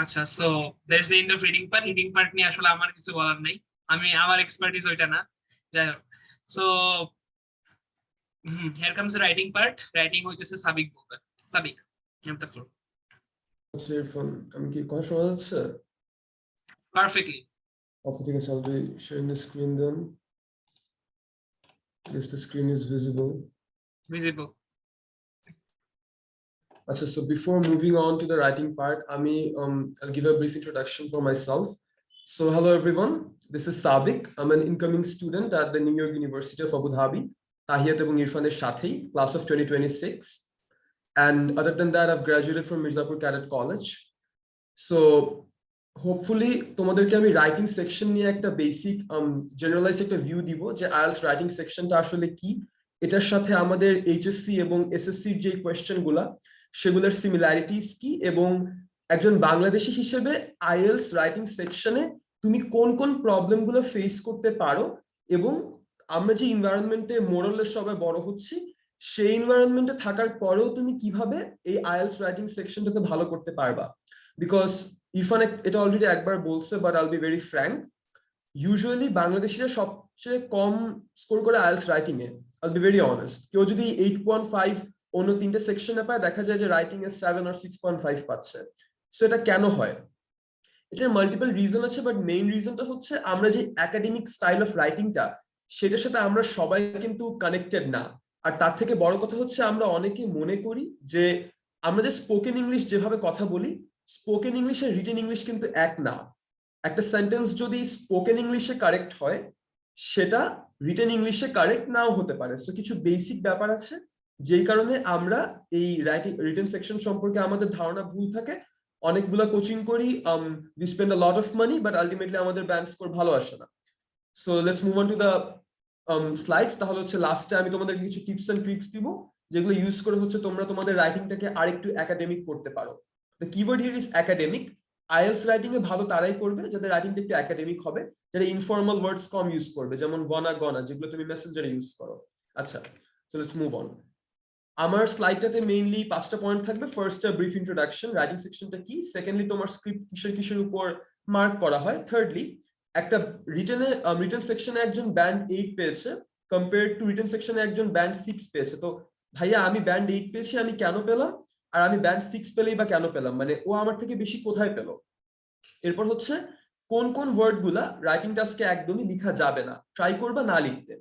আচ্ছা, so that's the end of reading part. Reading part নিয়ে আসলে আমার কিছু বলার নাই, আমার এক্সপার্টিস ওইটা না। যাই হোক, so here comes the writing part. Writing হইতেছে সাবিক বলবে। সাবিক, you have the floor. আচ্ছা ইরফান, আমি কি কথা শোনা যাচ্ছে? Perfectly. আচ্ছা ঠিক আছে, I'll be sharing the screen then. Yes, the screen is visible. Visible. Achha, so before moving on to the writing part, I'll give a brief introduction for myself. So hello everyone, this is Sabik. I'm an incoming student at the New York University of Abu Dhabi, Tahiyat ebong Irfaner sathei, class of 2026. And other than that, I've graduated from Mirzapur Cadet College. So hopefully তোমাদেরকে আমি writing section নিয়ে একটা basic generalised একটা view দিব যে IELTS writing সেকশনটা আসলে কি, এটার সাথে আমাদের এইচএসসি এবং এসএসসির যে কোয়েশ্চেনগুলা সেগুলোর সিমিলারিটিস কি, এবং একজন বাংলাদেশি হিসেবে IELTS রাইটিং সেকশনে তুমি কোন কোন প্রবলেমগুলো ফেস করতে পারো, এবং আমরা যে এনভায়রনমেন্টে মোরালেস সবাই বড় হচ্ছি সেই এনভায়রনমেন্টে থাকার পরেও তুমি কিভাবে এই IELTS রাইটিং সেকশনটাতে ভালো করতে পারবা। বিকজ ইরফান এটা অলরেডি একবার বলছে, বাট আইল বি ভেরি ফ্র্যাঙ্ক, ইউজুয়ালি বাংলাদেশিরা সবচেয়ে কম স্কোর করে IELTS রাইটিং এ। আইল বি ভেরি অনেস্ট, কেউ যদি 8.5 অন্য 3টে সেকশনে পায়, দেখা যায় যে রাইটিং এ 7 or 6.5 পাচ্ছে। সো এটা কেন হয়? এটার মাল্টিপল রিজন আছে, বাট মেইন রিজনটা হচ্ছে আমরা যে একাডেমিক স্টাইল অফ রাইটিংটা সেটার সাথে আমরা সবাই কিন্তু কানেক্টেড না। আর তার থেকে বড় কথা হচ্ছে আমরা অনেকে মনে করি যে আমরা যে স্পোকেন ইংলিশ যেভাবে কথা বলি, spoken English are written English কিন্তু এক না। একটা সেন্টেন্স যদি স্পোকেন ইংলিশে কারেক্ট হয়, সেটা রিটেন ইংলিশে কারেক্ট নাও হতে পারে। সো কিছু বেসিক ব্যাপার আছে যেই কারণে আমরা এই রিটেন সেকশন সম্পর্কে আমাদের ধারণা ভুল থাকে। অনেকগুলা কোচিং করি, we spend a lot of money, but ultimately আমাদের ব্যান্ড স্কোর ভালো আসে না। So let's move on to the slides. তাহলে হচ্ছে লাস্টে আমি তোমাদেরকে কিছু টিপস এন্ড ট্রিক্স দিব যেগুলো ইউজ করে হচ্ছে তোমরা তোমাদের রাইটিংটাকে আরেকটু একাডেমিক করতে পারো। The keyword here is academic. IELTS writing এ ভালো তারাই করবে যাদের রাইটিংটা একটু একাডেমিক হবে, যারা ইনফর্মাল ওয়ার্ডস কম ইউজ করবে, যেমন গনা গনা যেগুলো তুমি মেসেঞ্জারে ইউজ করো। আচ্ছা, সো লেটস মুভ অন। আমার স্লাইডটাতে মেইনলি 5টা পয়েন্ট থাকবে। ফার্স্টটা ব্রিফ ইন্ট্রোডাকশন, রাইটিং সেকশনটা কি। সেকেন্ডলি তোমার স্ক্রিপ্ট কিসের কিসের উপর মার্ক করা হয়। থার্ডলি একটা রিটেন সেকশনে একজন ব্যান্ড 8 পেয়েছে কম্পেয়ার্ড টু রিটেন সেকশনে একজন ব্যান্ড 6 পেয়েছে। তো ভাইয়া আমি ব্যান্ড 8 পেয়েছি, আমি কেন পেলাম, আর আমি ব্যান্ড 6 পেলেই বা কেন পেলাম, মানে ও আমার থেকে বেশি কোথায় পেল। এরপর হচ্ছে কোন কোন ওয়ার্ড গুলা রাইটিং টাস্কে একদমই লেখা যাবে না, ট্রাই করবা না লিখতে।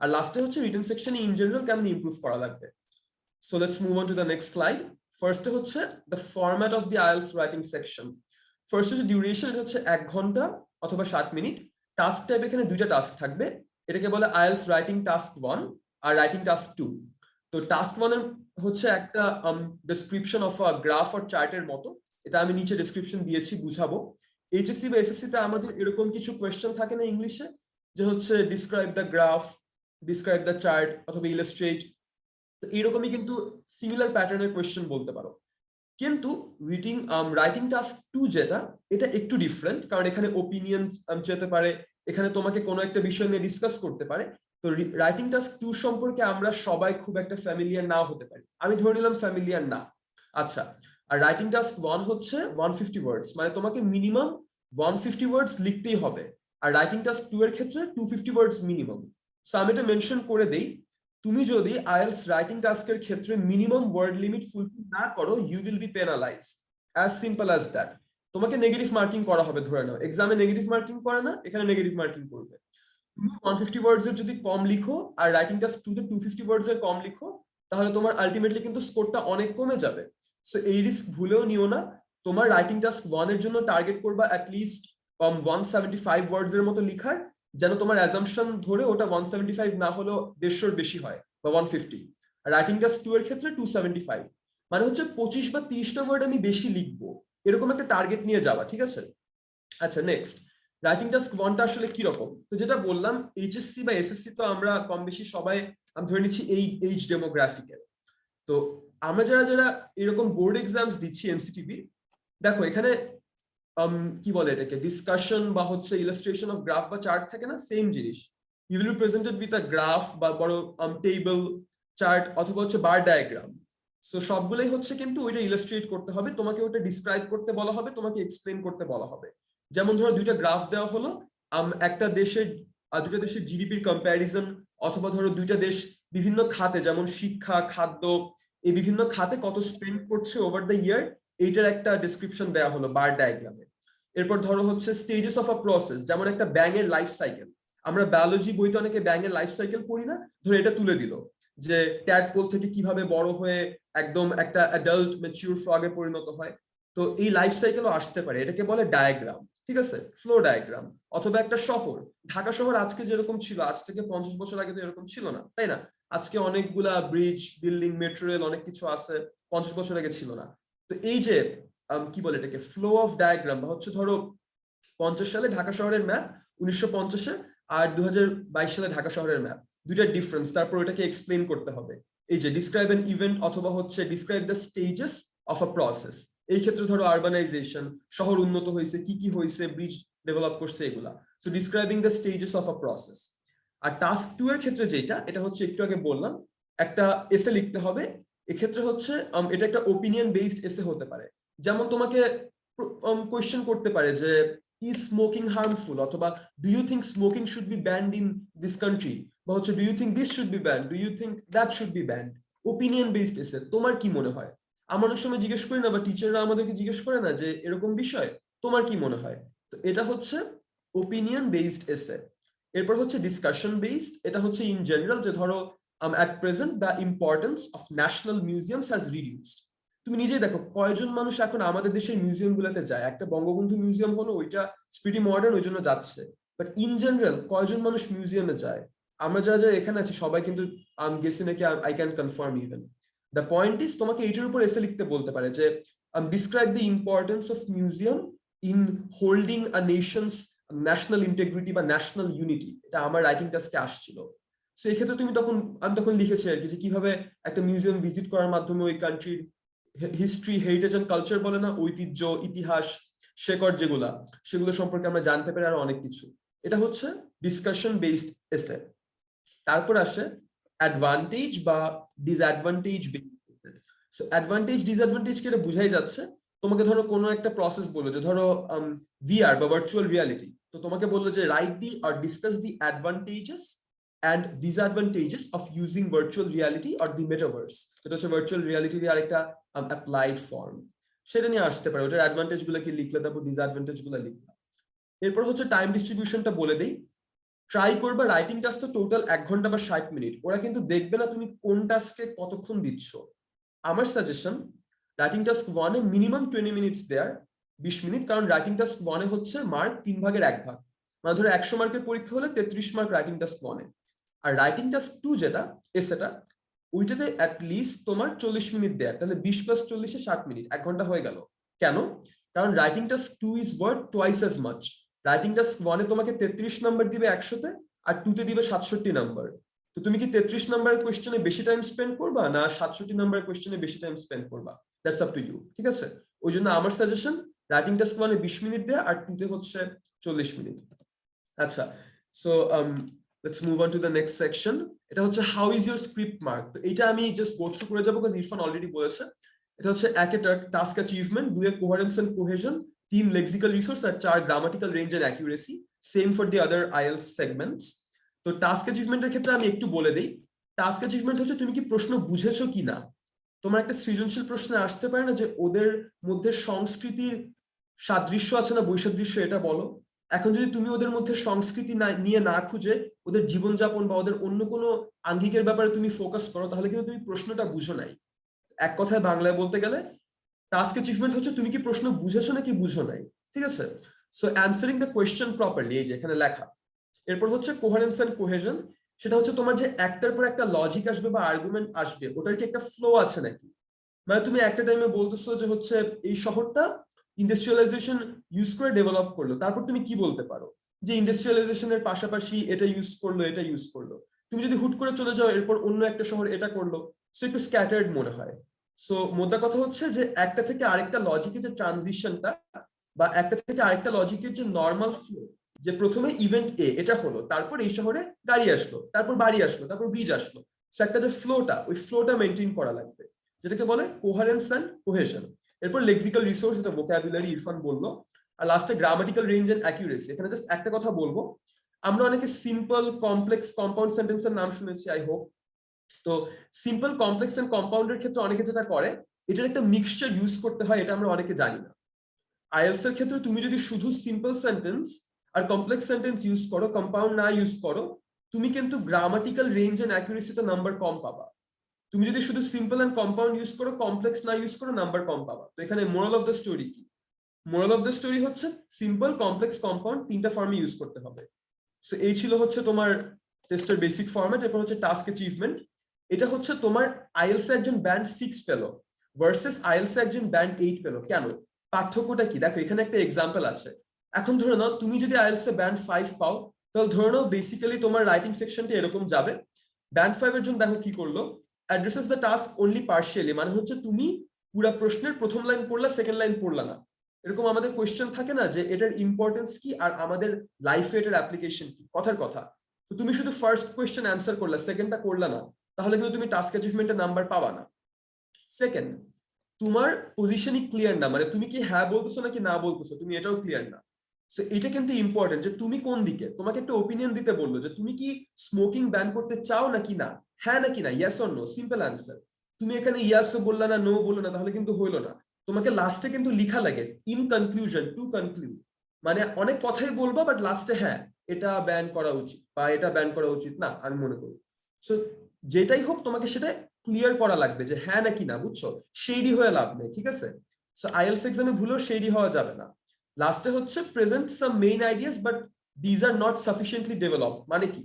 আর লাস্টে হচ্ছে রিটেন সেকশনে ইন জেনারেল কেমন ইমপ্রুভ করা লাগবে। So let's move on to the next slide. First হচ্ছে the format of the IELTS writing section. First হচ্ছে duration, এটা হচ্ছে 1 ঘন্টা অথবা 60 মিনিট। টাস্ক টাইপ এখানে দুইটা টাস্ক থাকবে, এটাকে বলে IELTS writing task 1 আর writing task 2। তো টাস্ক 1 এর হচ্ছে একটা description of a graph or চার্টের মতো, এটা আমি নিচে ডেসক্রিপশন দিয়েছি, বুঝাবো। এইচএসসি বা এসএসসি তে আমাদের এরকম কিছু কোয়েশ্চেন থাকে না ইংলিশে, যে হচ্ছে describe the graph, describe the chart অথবা ইলাস্ট্রেট। এইরকমই কিন্তু সিমিলার প্যাটার্নের কোয়েশ্চেন বলতে পারো। কিন্তু রাইটিং টাস্ক 2 যেটা, এটা একটু ডিফারেন্ট, কারণ এখানে ওপিনিয়ন যেতে পারে, এখানে তোমাকে কোনো একটা বিষয় নিয়ে ডিসকাস করতে পারে। তো রাইটিং টাস্ক 2 সম্পর্কে আমরা সবাই খুব একটা ফ্যামিলিয়ার নাও হতে পারি, আমি ধরে নিলাম ফ্যামিলিয়ার না। আচ্ছা, আর রাইটিং টাস্ক 1 হচ্ছে 150 ওয়ার্ডস, মানে তোমাকে মিনিমাম 150 ওয়ার্ডস লিখতেই হবে। আর রাইটিং টাস্ক 2 এর ক্ষেত্রে 250 ওয়ার্ডস মিনিমাম। সো আমি এটা মেনশন করে দেই, তুমি যদি আইএলটিএস রাইটিং টাস্কের ক্ষেত্রে মিনিমাম ওয়ার্ড লিমিট ফুলফিল না করো, you will be penalised, as simple as that. তোমাকে নেগেটিভ মার্কিং করা হবে, ধরে নাও এক্সামে নেগেটিভ মার্কিং করে না, এখানে নেগেটিভ মার্কিং করবে। তুমি 150 ওয়ার্ডস এর যদি কম লিখো আর রাইটিং টাস্ক 2 তে 250 ওয়ার্ডস এর কম লিখো, তাহলে তোমার আলটিমেটলি কিন্তু স্কোরটা অনেক কমে যাবে। সো এই রিস্ক ভুলেও নিও না। তোমার রাইটিং টাস্ক 1 এর জন্য টার্গেট করবা অ্যাটলিস্ট 175 ওয়ার্ডস এর মতো লিখার, যেন তোমার অ্যাজাম্পশন ধরে ওটা 175 না হলেও 150 বেশি হয় বা 150। আর রাইটিং টাস্ক 2 এর ক্ষেত্রে 275, মানে হচ্ছে 25 বা 30টা ওয়ার্ড আমি বেশি লিখবো, এরকম একটা টার্গেট নিয়ে যাওয়া, ঠিক আছে। আচ্ছা, নেক্সট, রাইটিং টাস্ক 1টা আসলে কি রকম। তো যেটা বললাম, এইচএসসি বা এসএসসি তো আমরা কম বেশি সবাই, আমি ধরে নিচ্ছি এই এইজ ডেমোগ্রাফিকের। তো আমরা যারা যারা এরকম বোর্ড এক্সামস দিচ্ছি এনসিটিভি, দেখো এখানে কি বলে এটাকে, ডিসকাশন বা হচ্ছে ইলাস্ট্রেশন অফ গ্রাফ বা চার্ট থাকে না, সেম জিনিস। You will be presented with a graph বা বড় টেবল, চার্ট অথবা হচ্ছে বার ডায়াগ্রাম। সো সবগুলোই হচ্ছে কিন্তু ওইটা ইলাস্ট্রেট করতে হবে, তোমাকে ওটা ডিসক্রাইব করতে বলা হবে, তোমাকে এক্সপ্লেন করতে বলা হবে। যেমন ধরো দুইটা গ্রাফ দেওয়া হলো, একটা দেশের দুটো দেশের জিডিপির কম্প্যারিজন, অথবা ধরো দুইটা দেশ বিভিন্ন খাতে, যেমন শিক্ষা, খাদ্য, এই বিভিন্ন খাতে কত স্পেন্ড করছে ওভার দ্য ইয়ার, এইটার একটা ডেসক্রিপশন দেওয়া হলো বার ডায়াগ্রামে। এরপর ধরো হচ্ছে স্টেজেস অফ আ প্রসেস, যেমন একটা ব্যাঙের লাইফ সাইকেল, আমরা বায়োলজি বইতে অনেকে ব্যাঙের লাইফ সাইকেল পড়ি না, ধরো এটা তুলে দিল যে ট্যাডপোল থেকে কিভাবে বড় হয়ে একদম একটা অ্যাডাল্ট ম্যাচিউর ফ্রগে পরিণত হয়। তো এই লাইফ সাইকেলও আসতে পারে, এটাকে বলে ডায়াগ্রাম, ঠিক আছে, ফ্লো ডায়াগ্রাম। অথবা একটা শহর, ঢাকা শহর আজকে যেরকম ছিল, আজ থেকে 50 বছর আগে তো এরকম ছিল না, তাই না। আজকে অনেকগুলা ব্রিজ, বিল্ডিং, মেট্রো রেল, অনেক কিছু আছে, 50 বছর আগে ছিল না। তো এই যে কি বলে এটাকে, ফ্লো অফ ডায়াগ্রাম, বা হচ্ছে ধরো 50 সালে ঢাকা শহরের ম্যাপ, 1950-এ, আর 2022 সালে ঢাকা শহরের ম্যাপ, দুইটা ডিফারেন্স, তারপর এটাকে এক্সপ্লেন করতে হবে। এই যে ডিসক্রাইব অ্যান ইভেন্ট অথবা হচ্ছে describe the stages of a process. এই ক্ষেত্রে ধরো আরবানাইজেশন, শহর উন্নত হয়েছে, কি কি হয়েছে, ব্রিজ ডেভেলপ করছে, এগুলা। So describing the stages of a process. আর টাস্ক 2 এর ক্ষেত্রে যেটা, এটা হচ্ছে একটু আগে বললাম, একটা এসে লিখতে হবে। এক্ষেত্রে হচ্ছে এটা একটা ওপিনিয়ন বেসড এসে হতে পারে। যেমন তোমাকে কোয়েশ্চেন করতে পারে যে is smoking harmful, অথবা do you think smoking should be banned in this country, বা হচ্ছে do you think this should be banned, do you think that should be banned। Opinion based এসে, তোমার কি মনে হয়। আমরা অনেক সময় জিজ্ঞেস করি না, বা টিচাররা আমাদেরকে জিজ্ঞেস করে না যে এরকম বিষয় তোমার কি মনে হয়। তো এটা হচ্ছে ওপিনিয়ন বেসড এসে। এরপর হচ্ছে ডিসকাশন বেসড, এটা হচ্ছে ইন জেনারেল, যে ধরো at present the importance of national museums has reduced। তুমি নিজেই দেখো কয়জন মানুষ এখন আমাদের দেশের মিউজিয়াম গুলোতে যায়, একটা বঙ্গবন্ধু মিউজিয়াম হলো, ওইটা প্রিটি মডার্ন, ওই জন্য যাচ্ছে, বাট ইন জেনারেল কয়জন মানুষ মিউজিয়ামে যায়। আমরা যারা যারা এখানে আছি সবাই কিন্তু গেছি নাকি, I can confirm even. The point is, তোমাকে এইটার উপর এসে লিখতে বলতে পারে যে describe the importance of museum in holding a Nations national integrity বা ন্যাশনাল ইউনিটি। এটা আমার রাইটিং টাস্কে আসছিল। সো এই ক্ষেত্রে আমি তখন লিখেছি আর কি যে কিভাবে একটা মিউজিয়াম ভিজিট করার মাধ্যমে ওই কান্ট্রির হিস্ট্রি, হেরিটেজ এন্ড কালচার বলে না, ঐতিহ্য, ইতিহাস, শেকড় সেগুলো সম্পর্কে আমরা জানতে পারি আরো অনেক কিছু। এটা হচ্ছে ডিসকাশন বেসড এসে। তারপর আসে অ্যাডভান্টেজ বা disadvantage based. So advantage disadvantage কে এটা বুঝাই যাচ্ছে, তোমাকে ধরো কোনো একটা প্রসেস বললো যে ধরো ভিআর বা ভার্চুয়াল রিয়ালিটি, তো তোমাকে বললো যে write the or discuss the advantages and disadvantages of using virtual reality or the metaverse. সেটা হচ্ছে ভার্চুয়াল রিয়ালিটির আরেকটা অ্যাপ্লাইড ফর্ম, সেটা নিয়ে আসতে পারে। ওটার অ্যাডভান্টেজ গুলো কি লিখলে, তারপর ডিসঅ্যাডভান্টেজ গুলো লিখলে। এরপর হচ্ছে টাইম ডিস্ট্রিবিউশনটা বলে দেই। ট্রাই করবা রাইটিং টাস্ক তো টোটাল 1 ঘন্টা বা 60 মিনিট, ওরা কিন্তু দেখবে না তুমি কোন টাস্কে কতক্ষণ দিচ্ছ। আমার সাজেশন রাইটিং টাস্ক 1 এ মিনিমাম 20 মিনিটস দেয়ার, 20 মিনিট, কারণ রাইটিং টাস্ক 1 এ হচ্ছে মার্ক 3 ভাগের 1 ভাগ, মানে ধরো 100 মার্কের পরীক্ষা হলে 33 মার্ক রাইটিং টাস্ক 1 এ। আর রাইটিং টাস্ক 2 যেটা এসেটা, ওইটাতে অ্যাটলিস্ট তোমার 40 মিনিট দেয়ার, তাহলে 20 + 40 এ 60 মিনিট, 1 ঘন্টা হয়ে গেল। কেন? কারণ writing task 2 is worth twice as much. Writing task 1 এ তোমাকে 33 নাম্বার দিবে 100 তে, আর 2 তে দিবে 67 নাম্বার। তো তুমি কি 33 নাম্বারের কোশ্চেনে বেশি টাইম স্পেন্ড করবা, না 67 নাম্বারের কোশ্চেনে বেশি টাইম স্পেন্ড করবা? দ্যাটস আপ টু ইউ, ঠিক আছে? ওই জন্য আমার সাজেশন রাইটিং টাস্ক 1 এ 20 মিনিট দেয়া, আর 2 তে হচ্ছে 40 মিনিট। আচ্ছা, so let's move on to the next section. এটা হচ্ছে how is your script mark? তো এটা আমি জাস্ট গো থ্রু করে যাব কারণ ইরফান অলরেডি বলেছে। এটা হচ্ছে 1 এ টাস্ক অ্যাচিভমেন্ট, 2 এ coherence and cohesion, 3 lexical resource, আর 4 grammatical range and accuracy. Same for the other IELTS segments. তো টাস্ক অ্যাচিভমেন্টের ক্ষেত্রে আমি একটু বলে দেই। টাস্ক অ্যাচিভমেন্ট হচ্ছে তুমি কি প্রশ্ন বুঝেছো কিনা। তোমার একটা সৃজনশীল প্রশ্নে আসতে পারে না যে ওদের মধ্যে সংস্কৃতির সাদৃশ্য আছে না বৈসাদৃশ্য, এটা বলো। এখন যদি তুমি ওদের মধ্যে সংস্কৃতি নিয়ে না খুঁজে ওদের জীবনযাপন বা ওদের অন্য কোনো আঙ্গিকের ব্যাপারে তুমি ফোকাস করো, তাহলে কিন্তু তুমি প্রশ্নটা বুঝো নাই। এক কথায় বাংলায় বলতে গেলে টাস্ক অ্যাচিভমেন্ট হচ্ছে তুমি কি প্রশ্ন বুঝেছো নাকি বুঝো নাই, ঠিক আছে? So answering the question properly, এই যে এখানে লেখা। এরপর হচ্ছে কোহেরেন্স এন্ড কোহেশন, সেটা হচ্ছে তোমার যে একটার পর একটা লজিক আসবে বা আর্গুমেন্ট আসবে, ওটার কি একটা ফ্লো আছে নাকি। মানে তুমি একটা টাইমে বলতেছো যে হচ্ছে এই শহরটা ইন্ডাস্ট্রিয়ালাইজেশন ইউজ করে ডেভেলপ করলো, তারপর তুমি কি বলতে পারো যে ইন্ডাস্ট্রিয়ালাইজেশনের পাশাপাশি এটা ইউজ করলো, এটা ইউজ করলো। তুমি যদি হুট করে চলে যাও এরপর অন্য একটা শহর এটা করলো, সো একটু স্ক্যাটার্ড মনে হয়। সো মোদ্দা কথা হচ্ছে যে একটা থেকে আরেকটা লজিকের যে ট্রানজিশনটা বা একটা থেকে আরেকটা লজিকের যে নর্মাল ফ্লো, যে প্রথমে ইভেন্ট এ এটা হলো, তারপর এই শহরে গাড়ি আসলো, তারপর বাড়ি আসলো, তারপর ব্রিজ আসলো, সো একটা যে ফ্লোটা, ওই ফ্লোটা মেনটেন করা লাগবে, যেটাকে বলে কোহারেন্স এন্ড কোহেশন। এরপর লেক্সিক্যাল রিসোর্স, যেটা ভোকাবুলারি ইরফান বললো। আর লাস্টে গ্রামাটিক্যাল রেঞ্জ এন্ড অ্যাকুরেসি। এখানে জাস্ট একটা কথা বলবো, আমরা অনেকে সিম্পল, কমপ্লেক্স, কম্পাউন্ড সেন্টেন্সের নাম শুনেছি আই হোপ। তো সিম্পল, কমপ্লেক্স এন্ড কম্পাউন্ডের ক্ষেত্রে অনেকে যেটা করে, এটার একটা মিক্সচার ইউজ করতে হয়, এটা আমরা অনেকে জানি না। আইএলটিএস এর ক্ষেত্রে তুমি যদি শুধু সিম্পল সেন্টেন্স আর কমপ্লেক্স সেন্টেন্স ইউজ করো, কম্পাউন্ড না ইউজ করো, তুমি কিন্তু গ্রামাটিক্যাল রেঞ্জ এন্ড অ্যাকুরেসিতে নাম্বার কম পাবা। তুমি যদি শুধু সিম্পল এন্ড কম্পাউন্ড ইউজ করো, কমপ্লেক্স না ইউজ করো, নাম্বার কম পাবা। তো এখানে মোরাল অফ দ্য স্টোরি কি? মোরাল অফ দ্য স্টোরি হচ্ছে সিম্পল, কমপ্লেক্স, কম্পাউন্ড তিনটা ফর্মে ইউজ করতে হবে। সো এই ছিল হচ্ছে তোমার টেস্টের বেসিক ফরম্যাট। এরপর হচ্ছে টাস্ক অ্যাচিভমেন্ট। এটা হচ্ছে তোমার আইএলটিএস একজন ব্যান্ড 6 পেল ভার্সেস আইএলটিএস একজন ব্যান্ড 8 পেল। কেন? পার্থক্যটা কি? দেখো এখানে একটা এক্সাম্পল আছে। এখন ধরে নাও তুমি যদি আইএলটিএস এ ব্যান্ড 5 পাও, তাহলে ধরে নাও বেসিক্যালি তোমার রাইটিং সেকশনটা এরকম যাবে। ব্যান্ড 5 এর জন্য দেখো কি করলো, addresses the task only partially, মানে হচ্ছে তুমি পুরা প্রশ্নের প্রথম লাইন পড়লা, সেকেন্ড লাইন পড়লা না। এরকম আমাদের কোয়েশ্চেন থাকে না যে এটার ইম্পর্টেন্স কি আর আমাদের লাইফে এটার অ্যাপ্লিকেশন কি, কথার কথা। তো তুমি শুধু ফার্স্ট কোয়েশ্চেন অ্যান্সার করলা, সেকেন্ডটা করলা না, তাহলে কিন্তু তুমি টাস্ক অ্যাচিভমেন্টের নাম্বার পাবা না। সেকেন্ড, তোমার পজিশনই ক্লিয়ার না, মানে তুমি কি হ্যাঁ বলতেছো নাকি না বলতেছো, তুমি এটাও ক্লিয়ার না। সো এটা কিন্তু ইম্পর্টেন্ট যে তুমি কোন দিকে। তোমাকে একটা ওপিনিয়ন দিতে বললো যে তুমি কি স্মোকিং ব্যান করতে চাও নাকি না, হ্যাঁ নাকি না, yes or no, simple answer. তুমি এখানে ইয়াসও বললা না, নো বললো না, তাহলে কিন্তু হইলো না। তোমাকে লাস্টে কিন্তু লিখা লাগে ইন কনক্লুশন, টু কনক্লুড, মানে অনেক কথাই বলবা বাট লাস্টে হ্যাঁ এটা ব্যান করা উচিত বা এটা ব্যান করা উচিত না আমি মনে করি। সো যেটাই হোক তোমাকে সেটা ক্লিয়ার করা লাগবে যে হ্যাঁ নাকি না, বুঝছো? সেইডি হয়ে লাভ নেই, ঠিক আছে? সো আইএলটিএস এক্সামে ভুলেও সেইডি হওয়া যাবে না। লাস্টে হচ্ছে present some main ideas but these are not sufficiently develop. মানে কি?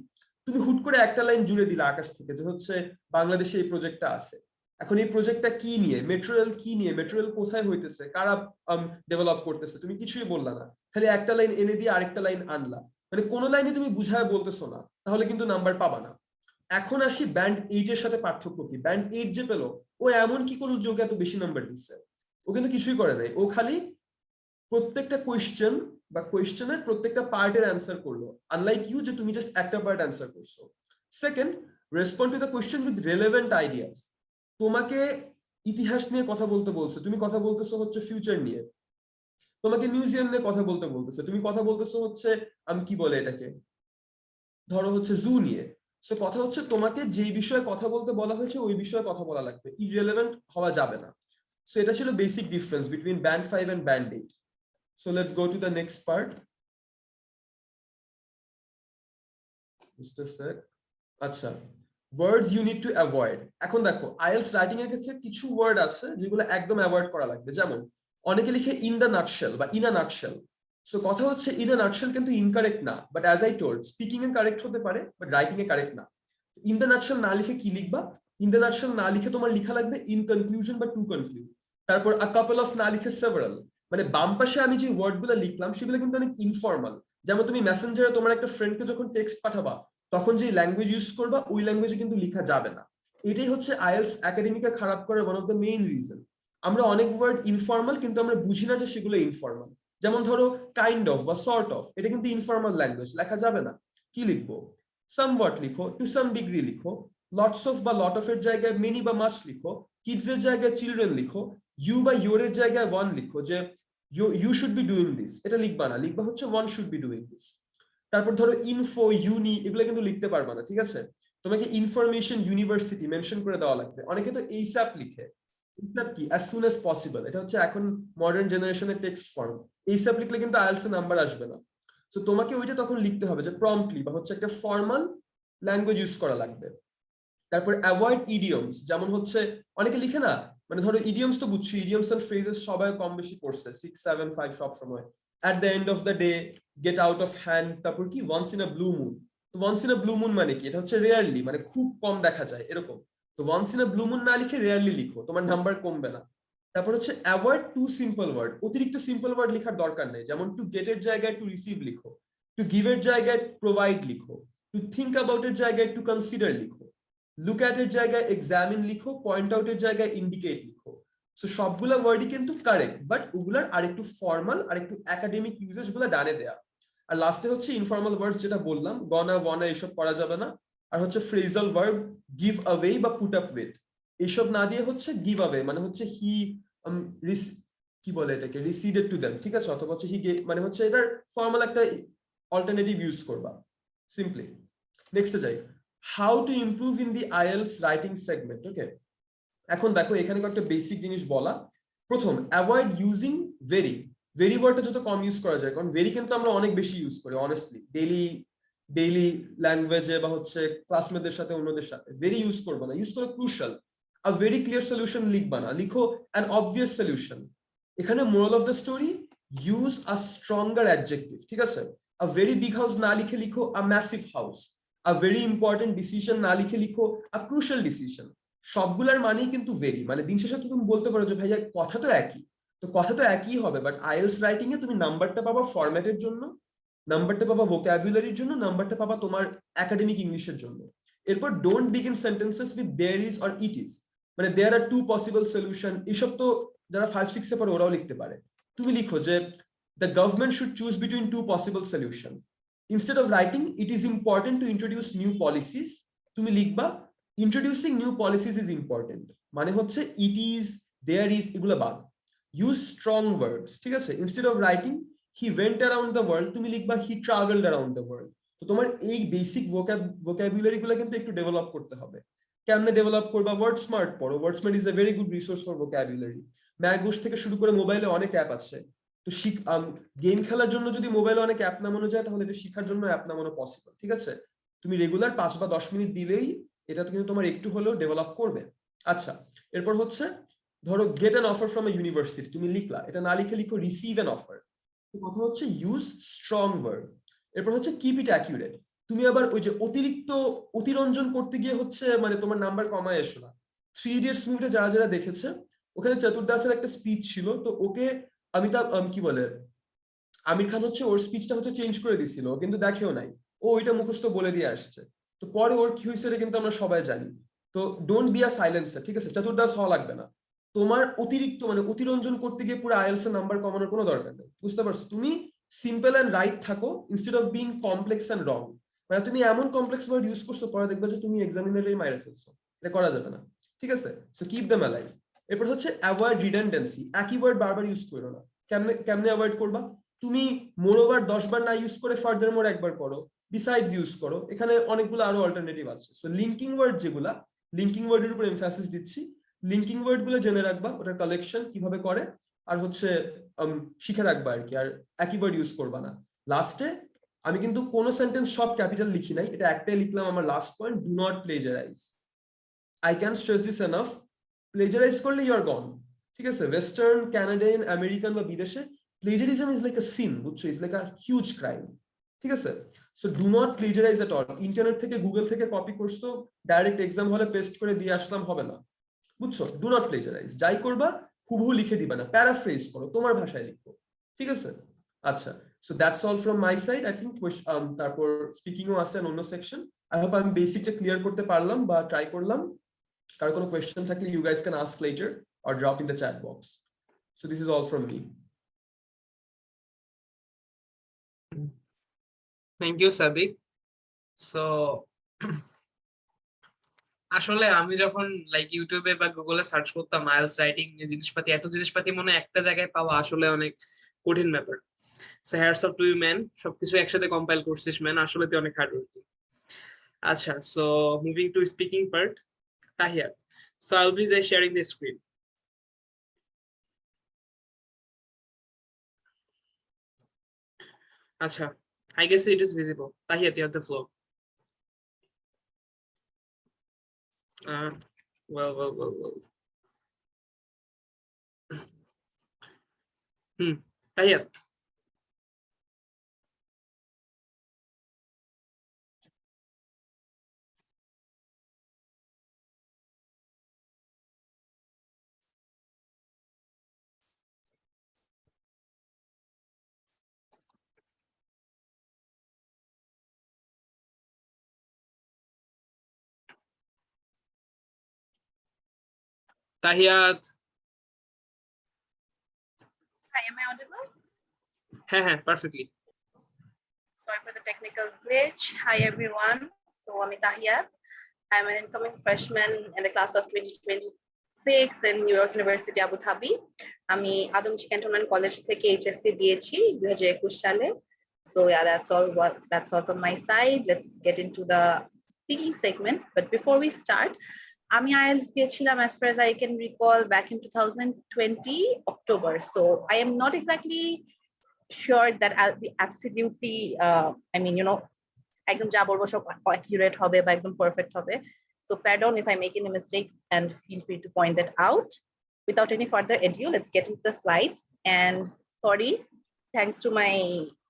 তুমি হুট করে একটা লাইন জুড়ে দিলে আকাশ থেকে যে হচ্ছে বাংলাদেশে এই প্রজেক্টটা আছে, এখন এই প্রজেক্টটা কি নিয়ে, মেটেরিয়াল কি নিয়ে, মেটেরিয়াল কোথায় হইতেছে, কারা ডেভেলপ করতেছে, তুমি কিছুই বললা না, খালি একটা লাইন এনে দিয়ে আরেকটা লাইন আনলা, মানে কোনো লাইনে তুমি বুঝায় বলতেছো না, তাহলে কিন্তু নাম্বার পাবা না। এখন আসি ব্যান্ড 8 এর সাথে পার্থক্য কি। ব্যান্ড 8 যে পেলো, ও এমন কি কোনো যোগে এত বেশি নাম্বার দিচ্ছে? ও কিন্তু কিছুই করে নাই, ও খালি প্রত্যেকটা কোয়েশ্চেন বা কোয়েশ্চেনের প্রত্যেকটা পার্টের অ্যান্সার করলো, আনলাইক ইউ যে তুমি জাস্ট একটা পার্ট অ্যান্সার করছো। Second, respond to the question with relevant ideas. তোমাকে ইতিহাস নিয়ে কথা বলতে বলছে, তুমি কথা বলতেছো হচ্ছে ফিউচার নিয়ে। তোমাকে মিউজিয়াম নিয়ে কথা বলতে বলতেছে, তুমি কথা বলতেছো হচ্ছে আমি কি বলে এটাকে, ধরো হচ্ছে জু নিয়ে। সো কথা হচ্ছে তোমাকে যেই বিষয়ে কথা বলতে বলা হয়েছে ওই বিষয়ে কথা বলা লাগবে, ইররিলেভেন্ট হওয়া যাবে না। সো এটা ছিল বেসিক ডিফারেন্স বিটুইন ব্যান্ড 5 এন্ড band 8. So let's go to the next part. Just a sec. আচ্ছা, words you need to avoid. এখন দেখো IELTS রাইটিং এর ক্ষেত্রে কিছু ওয়ার্ড আছে যেগুলো একদম অ্যাভয়েড করা লাগবে। যেমন অনেকে লিখে ইন দ্য নাটশেল বা ইন আ নাটশেল। সো কথা হচ্ছে ইন আ নাটশেল কিন্তু ইনকারেক্ট না, but as I told speaking A correct হতে পারে, বাট রাইটিং এ কারেক্ট না। ইন দ্য নাটশেল না লিখে কি লিখবা? ইন দ্য নাটশেল না লিখে তোমার লিখা লাগবে ইন কনক্লুশন বা টু কনক্লুড। তারপর আ কাপল অফ না লিখে সেভারাল। মানে বাম পাশে আমি যে ওয়ার্ডগুলো লিখলাম সেগুলো কিন্তু অনেক ইনফর্মাল। যেমন তুমি মেসেঞ্জারে তোমার একটা ফ্রেন্ডকে যখন টেক্সট পাঠাবা তখন যে ল্যাঙ্গুয়েজ ইউজ করবা ওই ল্যাঙ্গুয়েজে কিন্তু লেখা যাবে না। এটাই হচ্ছে আইএলটিএস একাডেমিকে খারাপ করার one of the main reason. আমরা অনেক ওয়ার্ড ইনফর্মাল কিন্তু আমরা বুঝি না যে সেগুলো ইনফর্মাল। যেমন ধরো কাইন্ড অফ বা সর্ট অফ, এটা কিন্তু ইনফর্মাল ল্যাঙ্গুয়েজ, লেখা যাবে না। কি লিখবো? সামওয়াট লিখো, টু সাম ডিগ্রি লিখো, লটস অফ বা লট অফ এর জায়গায় মেনি বা মাচ লিখো, কিডস এর জায়গায় চিলড্রেন লিখো, ইউ বা ইউর এর জায়গায় ওয়ান লিখো, যে you should be doing this, এটা লিখবা না, লিখবা হচ্ছে one should be doing this. তারপর ধরো ইনফো, ইউনি, এগুলো কিন্তু লিখতে পারবা না, ঠিক আছে? তোমাকে ইনফরমেশন ইউনিভার্সিটি মেনশন করে দেওয়া লাগবে। অনেকে তো এইসঅ্যাপ লিখে, এইসঅ্যাপ কি অ্যাজ সুন অ্যাজ পসিবল, এটা হচ্ছে এখন মডার্ন জেনারেশনের টেক্সট ফর্ম। এইসঅ্যাপ লিখলে কিন্তু আইএলটিএস এর নাম্বার আসবে না। সো তোমাকে ওইটা তখন লিখতে হবে যে প্রম্পটলি বা হচ্ছে একটা ফর্মাল ল্যাঙ্গুয়েজ ইউজ করা লাগবে। তারপর অ্যাভয়েড ইডিয়মস, যেমন হচ্ছে অনেকে লিখে না, মানে ধরো ইডিয়মস তো বুঝছি, ইডিয়মস এন্ড ফ্রেজেস সবাই কম বেশি পড়ছে 6, 7, 5 সব সময়। At the end of the day, get out of hand, তারপর কি once in a blue moon. তো once in a blue moon মানে কি? এটা হচ্ছে রেয়ারলি, মানে খুব কম দেখা যায় এরকম। তো once in a blue moon না লিখে রেয়ারলি লিখো, তোমার নাম্বার কমবে না। তারপর হচ্ছে অ্যাভয়েড টু সিম্পল ওয়ার্ড, অতিরিক্ত সিম্পল ওয়ার্ড লেখার দরকার নেই। যেমন টু গেট এর জায়গায় টু রিসিভ লিখো, টু গিভ এর জায়গায় প্রোভাইড লিখো, টু থিঙ্ক অ্যাবাউট এর জায়গায় টু কনসিডার লিখো, লুক অ্যাট এর জায়গায় এক্সামিন লিখো, পয়েন্ট আউট এর জায়গায় ইন্ডিকেট লিখো। সো সবগুলা ওয়ার্ডই কিন্তু কারেক্ট, বাট ওগুলার আরেকটু ফর্মাল আর একটু একাডেমিক ইউজেস গুলো ডানে দেয়া। আর লাস্টে হচ্ছে ইনফর্মাল ওয়ার্ডস, যেটা বললাম গনা ওয়ানা এসব করা যাবে না। আর হচ্ছে ফ্রেজাল ভার্ব গিভ অ্যাওয়ে বা পুট আপ উইথ, এইসব না দিয়ে হচ্ছে গিভ অ্যাওয়ে মানে হচ্ছে হি কি বলে এটাকে, রিসিডেড টু দেম, ঠিক আছে? অথবা হচ্ছে হি মানে হচ্ছে এটার ফর্মাল একটা অল্টারনেটিভ ইউজ করবা সিম্পলি। নেক্সটে যাই, how to improve in the IELTS writing segment. Okay, এখন দেখো এখানে কয়েকটা বেসিক জিনিস বলা। প্রথম, অ্যাভয়েড ইউজিং ভেরি। ভেরি ওয়ার্ডটা যত কম ইউজ করা যায়, কারণ ভেরি কিন্তু আমরা অনেক বেশি ইউজ করি অনেস্টলি, ডেইলি ল্যাঙ্গুয়েজে বা হচ্ছে ক্লাসমেটদের সাথে, অন্যদের সাথে। ভেরি ইউজ করবো না, ইউজ করো crucial. A very clear solution লিখবা না, লিখো অ্যান অবভিয়াস সলিউশন। এখানে moral of the story, use a stronger adjective, ঠিক আছে? আ ভেরি বিগ হাউস না লিখে লিখো আ massive house. A very important decision না লিখে লিখো আ ক্রুশাল ডিসিশন। সবগুলার মানেই কিন্তু ভেরি, মানে দিন শেষে তো তুমি বলতে পারো যে ভাইয়া কথা তো একই, তো কথা তো একই হবে, বাট আইএলটিএস রাইটিং এ তুমি নাম্বারটা পাবা ফরম্যাটের জন্য, নাম্বারটা পাবা ভোকাবুলারির জন্য, নাম্বারটা পাবা তোমার একাডেমিক ইংলিশের জন্য। এরপর don't begin sentences with there is or it is, মানে there are two possible solution, এসব তো যারা 5, 6 এ পড়ে ওরাও লিখতে পারে। তুমি লিখো যে the government should choose between two possible solution. Instead of writing it is important to introduce new policies, তুমি লিখবা introducing new policies is important, মানে হচ্ছে ইট ইজ, দেয়ার ইজ, এগুলো বাদ। ইউজ স্ট্রং ওয়ার্ডস, ঠিক আছে? Instead of writing he went around the world, তুমি লিখবা হি ট্রাভেলড অ্যারাউন্ড দ্য ওয়ার্ল্ড। তো তোমার এই বেসিক ভোকাবুলারি গুলো কিন্তু একটু ডেভেলপ করতে হবে। কেমনে ডেভেলপ করবা? ওয়ার্ড স্মার্ট পড়ো, Word Smart is a very good resource for vocabulary. Magoosh থেকে শুরু করে মোবাইলে অনেক অ্যাপ আছে, তো গেম খেলার জন্য যদি মোবাইলে অনেক অ্যাপ নামানো যায় তাহলে এটা শেখার জন্য অ্যাপ নামানো পসিবল, ঠিক আছে? তুমি রেগুলার 5 বা 10 মিনিট দিলেই এটা তো কিন্তু তোমার একটু হলেও ডেভেলপ করবে। আচ্ছা, এরপর হচ্ছে ধরো get an offer from a university, তুমি লিখলা, এটা না লিখে লিখো রিসিভ অ্যান অফার। কথা হচ্ছে ইউজ স্ট্রং ওয়ার্ড। এরপর হচ্ছে কিপ ইট অ্যাকিউরেট, তুমি আবার ওই যে অতিরঞ্জন করতে গিয়ে হচ্ছে মানে তোমার নাম্বার কমায় এসো না। 3 ইডিয়টস মুভিটা যারা যারা দেখেছে, ওখানে চতুর্দাসের একটা স্পিচ ছিল, তো ওকে কি বলে আমির খান হচ্ছে ওর স্পিচটা হচ্ছে চেঞ্জ করে দিছিল, কিন্তু দেখেও নাই, ও ওইটা মুখস্থ বলে দিয়ে আসছে। তো পরে ওর কি হয়েছে এটা কিন্তু আমরা সবাই জানি। তো ডোন্ট বি আ সাইলেন্সার, ঠিক আছে? চতুর্দাস হওয়া লাগবে না। তোমার অতিরিক্ত মানে অতিরঞ্জন করতে গিয়ে পুরো আইএলস এর নাম্বার কমানোর কোনো দরকার নেই, বুঝতে পারছো? তুমি সিম্পল এন্ড রাইট থাকো instead of being complex and wrong. মানে তুমি এমন কমপ্লেক্স ওয়ার্ড ইউজ করছো, পরে দেখবে যে তুমি এক্সামিনারেই মাইরে ফেলছো। এটা করা যাবে না, ঠিক আছে? So keep them alive. এরপর হচ্ছে অ্যাভয়েড রিডান্ডেন্সি, একই ওয়ার্ড বারবার ইউজ করো না। কেমনে কেমনে অ্যাভয়েড করবা? তুমি মোরওভার 10 বার না ইউজ করে ফার্দার মোর একবার করো, বিসাইডস ইউজ করো। এখানে অনেকগুলো আরো অল্টারনেটিভ আছে। সো লিঙ্কিং ওয়ার্ড যেগুলা, লিঙ্কিং ওয়ার্ডের উপর এমফাসিস দিচ্ছি। লিঙ্কিং ওয়ার্ড গুলো জেনে রাখবা, ওটার কালেকশন কিভাবে করে, আর হচ্ছে শিখে রাখবা আর কি। আর একই ওয়ার্ড ইউজ করবা না। লাস্টে আমি কিন্তু কোনো সেন্টেন্স সব ক্যাপিটাল লিখি নাই, এটা একটাই লিখলাম আমার last point, do not plagiarise. I can stress this enough, plagiarise করলে ইউ আর গন, ঠিক আছে? ওয়েস্টার্ন, কানাডিয়ান, আমেরিকান বা বিদেশে plagiarism is like a sin, বুঝছো? Is like a huge crime, ঠিক আছে? So do not plagiarise at all. Internet থেকে, Google থেকে কপি করছো, ডাইরেক্ট এক্সাম হলে পেস্ট করে দিয়ে আসলাম, হবে না, বুঝছো? Do not plagiarise. যাই করবা হুবহু লিখে দিবা না, প্যারাফ্রেজ করো, তোমার ভাষায় লিখো, ঠিক আছে? আচ্ছা, so that's all from my side. I think তারপর স্পিকিং ও আছে অন্য সেকশন। আই হোপ আমি বেসিকটা ক্লিয়ার করতে পারলাম বা ট্রাই করলাম। কারো কোনো কোয়েশ্চেন থাকলে you guys can ask later or drop in the chat box. So this is all from me. Thank you, Sabik. So আসলে আমি যখন লাইক ইউটিউবে বা গুগলে সার্চ করতাম আইএলস রাইটিং জিনিসপাতি, এত জিনিসপাতি মনে হয় একটা জায়গায় পাওয়া আসলে অনেক কঠিন ব্যাপার। So hats off to you man, সবকিছু একসাথে কম্পাইল করছিস ম্যান, আসলে তুই অনেক হার্ড ওয়ার্কিং। আচ্ছা, so moving to speaking part, Tahia. So I will be sharing the screen. আচ্ছা, I guess it is visible. Tahiyat, you have the floor. Well. Tahiyat. Tahiyat. Hi, am I audible? Perfectly. Sorry for the technical glitch. Hi, everyone. So I'm Tahiyat. I'm an incoming freshman in the class of 2026 in New York University, Abu Dhabi. আমি Adamjee cantonment college থেকে HSC দিয়েছি 2021 সালে. So yeah, that's all from my side. Let's get into the speaking segment. But before we start, আমি IELTS দিয়েছিলাম as far as I can recall back in 2020 October. So I am not exactly sure that I'll be absolutely I mean, you know, একদম যা বলবো সব accurate হবে বা একদম perfect হবে. So pardon if I make any mistakes and feel free to point that out. Without any further ado, let's get into the slides. And sorry, thanks to my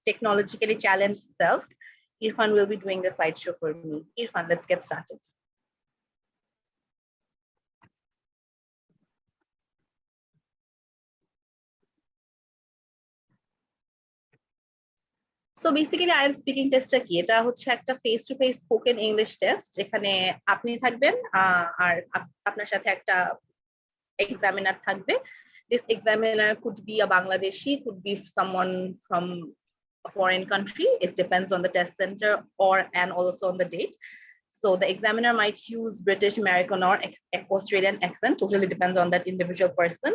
technologically challenged self, Irfan will be doing the slideshow for me. Irfan, let's get started. So basically IELTS speaking টেস্টটা কি? এটা হচ্ছে একটা face to face spoken English test, যেখানে আপনি থাকবেন আর আপনার সাথে একটা এক্সামিনার থাকবে. This examiner could be a Bangladeshi, could be someone from a foreign country. It depends on the test center and also on the date. So the examiner might use British, American, or Australian accent. Totally depends on that individual person.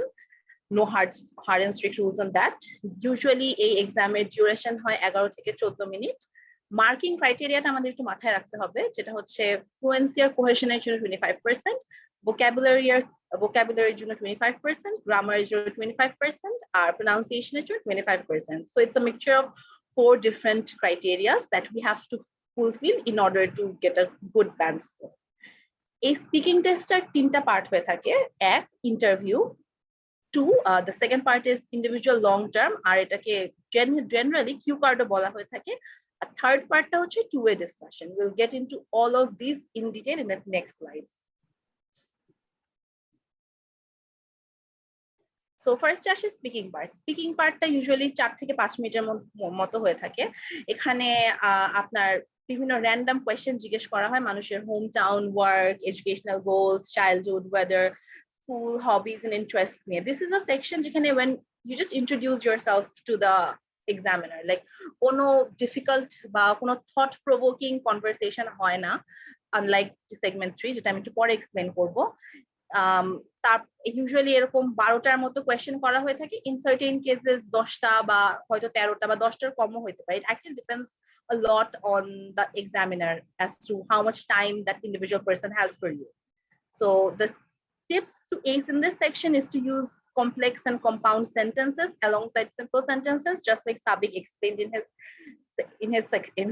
No hard and strict rules on that. Usually a exam duration হয় 11 থেকে 14 minute. Marking ক্রাইটেরিয়াটা আমাদের একটু মাথায় রাখতে হবে, যেটা হচ্ছে fluency আর কোহেশনের জন্য 25%, vocabulary জন্য 25%, গ্রামারের জন্য 25%, আর প্রনাউন্সিয়েশনের জন্য 25%. So it's a mixture of 4 different criteria that we have to fulfill in order to get a good band score. এই স্পিকিং টেস্টের 3টা পার্ট হয়ে থাকে. এক, interview. 2, the second part is individual long term, আর এটাকে generally Q card বলা হয়ে থাকে. আর third partটা হচ্ছে two-way discussion. We'll get into all of these in detail in the next slides. So first আসে স্পিকিং পার্ট. স্পিকিং পার্টটা usually 4 থেকে 5 মিনিটের মতো হয়ে থাকে. এখানে আপনার বিভিন্ন র্যান্ডম কোয়েশ্চেন জিজ্ঞেস করা হয় মানুষের hometown, work, educational goals, childhood, weather, school, hobbies and interest নিয়ে। দিস ইজ আ সেকশন যেখানে when you just introduce yourself to the examiner, like কোনো ডিফিকাল্ট বা কোনো থট প্রভোকিং কনভারসেশন হয় না, আনলাইক সেগমেন্ট 3 যেটা আমি একটু পরে এক্সপ্লেন করব। তার ইউজুয়ালি এরকম 12টার মতো কোয়েশ্চেন করা হয়ে থাকে, ইন সার্টেন কেসেস 10টা বা হয়তো 13টা বা 10টার কমও হতে পারে। It actually depends a lot on the examiner as to how much time that individual person has for you. So the tips to ace in this section is to use complex and compound sentences alongside simple sentences, just like Sabik explained in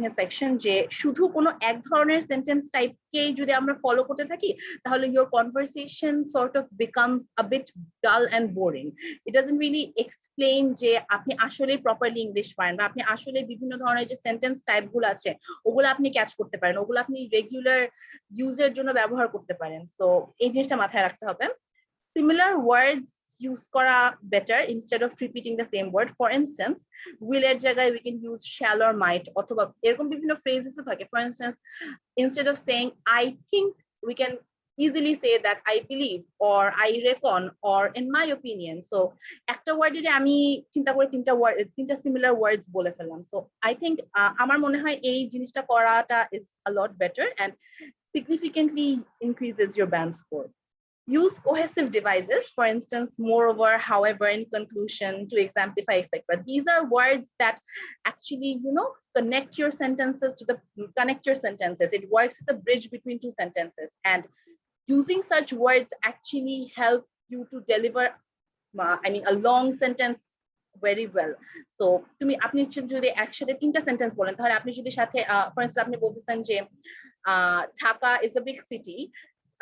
his section, যে শুধু কোনো এক ধরনের sentence টাইপকে যদি আমরা follow করতে থাকি তাহলে your conversation sort of becomes a bit dull and boring. It doesn't really explain যে আপনি আসলে প্রপারলি ইংলিশ পারেন বা আপনি আসলে বিভিন্ন ধরনের যে সেন্টেন্স টাইপগুলো আছে ওগুলো আপনি ক্যাচ করতে পারেন, ওগুলো আপনি রেগুলার ইউজের জন্য ব্যবহার করতে পারেন। সো এই জিনিসটা মাথায় রাখতে হবে। Similar words use করা better instead of repeating the same word. For instance, will এর জায়গায় we can use shall or might, অথবা এরকম বিভিন্ন phrases থাকে। For instance, instead of saying I think, we can easily say that I believe or I reckon or in my opinion. So একটা word এর আমি চিন্তা করে তিনটা সিমিলার ওয়ার্ডস বলে ফেললাম। So I think আমার মনে হয় এই জিনিসটা করাটা is a lot better and significantly increases your band score. Use cohesive devices, for instance, moreover, however, in conclusion, to exemplify, etc. These are words that actually, connect your sentences. It works as a bridge between two sentences, and using such words actually help you to deliver, a long sentence very well. So তুমি আপনি যদি একসাথে তিনটা sentence বলেন তাহলে আপনি যদি সাথে for instance আপনি বলতেছেন যে Dhaka is a big city,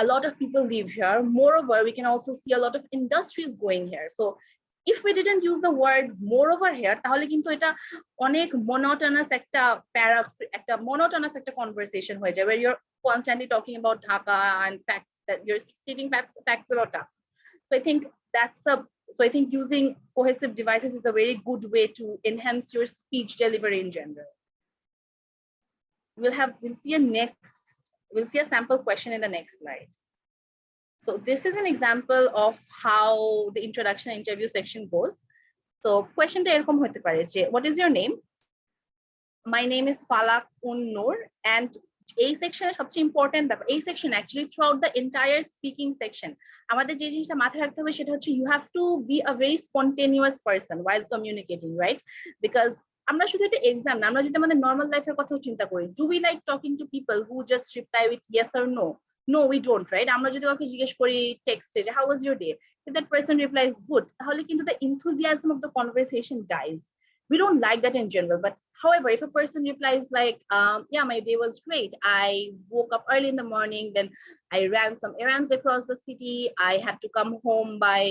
a lot of people live here. Moreover, we can also see a lot of industries going here. So if we didn't use the words moreover here, তাহলে কিন্তু এটা অনেক monotonous একটা conversation হয়ে যায়, where you're constantly talking about Dhaka and facts, that you're stating facts about Dhaka. So I think using cohesive devices is a very good way to enhance your speech delivery in general. We'll see a sample question in the next slide. So this is an example of how the introduction interview section goes. So question ta erokom hote pare je, what is your name? My name is Falak Noor, and এই সেকশনে সবচেয়ে important ব্যাপার, এই section actually throughout the entire speaking section আমাদের যে জিনিসটা মাথায় রাখতে হবে সেটা হচ্ছে you have to be a very spontaneous person while communicating, right? Because আমরা শুধু একটা এক্সাম না, আমরা যদি আমাদের নর্মাল লাইফের কথাও চিন্তা করি, do we like talking to people who just reply with yes or no? No, we don't, right? আমরা যদি কাউকে জিজ্ঞেস করি টেক্সটে যে how was your day, if that person replies good, তাহলে কিন্তু the enthusiasm of the conversation dies. We don't like that in general. But however, if a person replies like, yeah, my day was great, I woke up early in the morning, then I ran some errands across the city, I had to come home by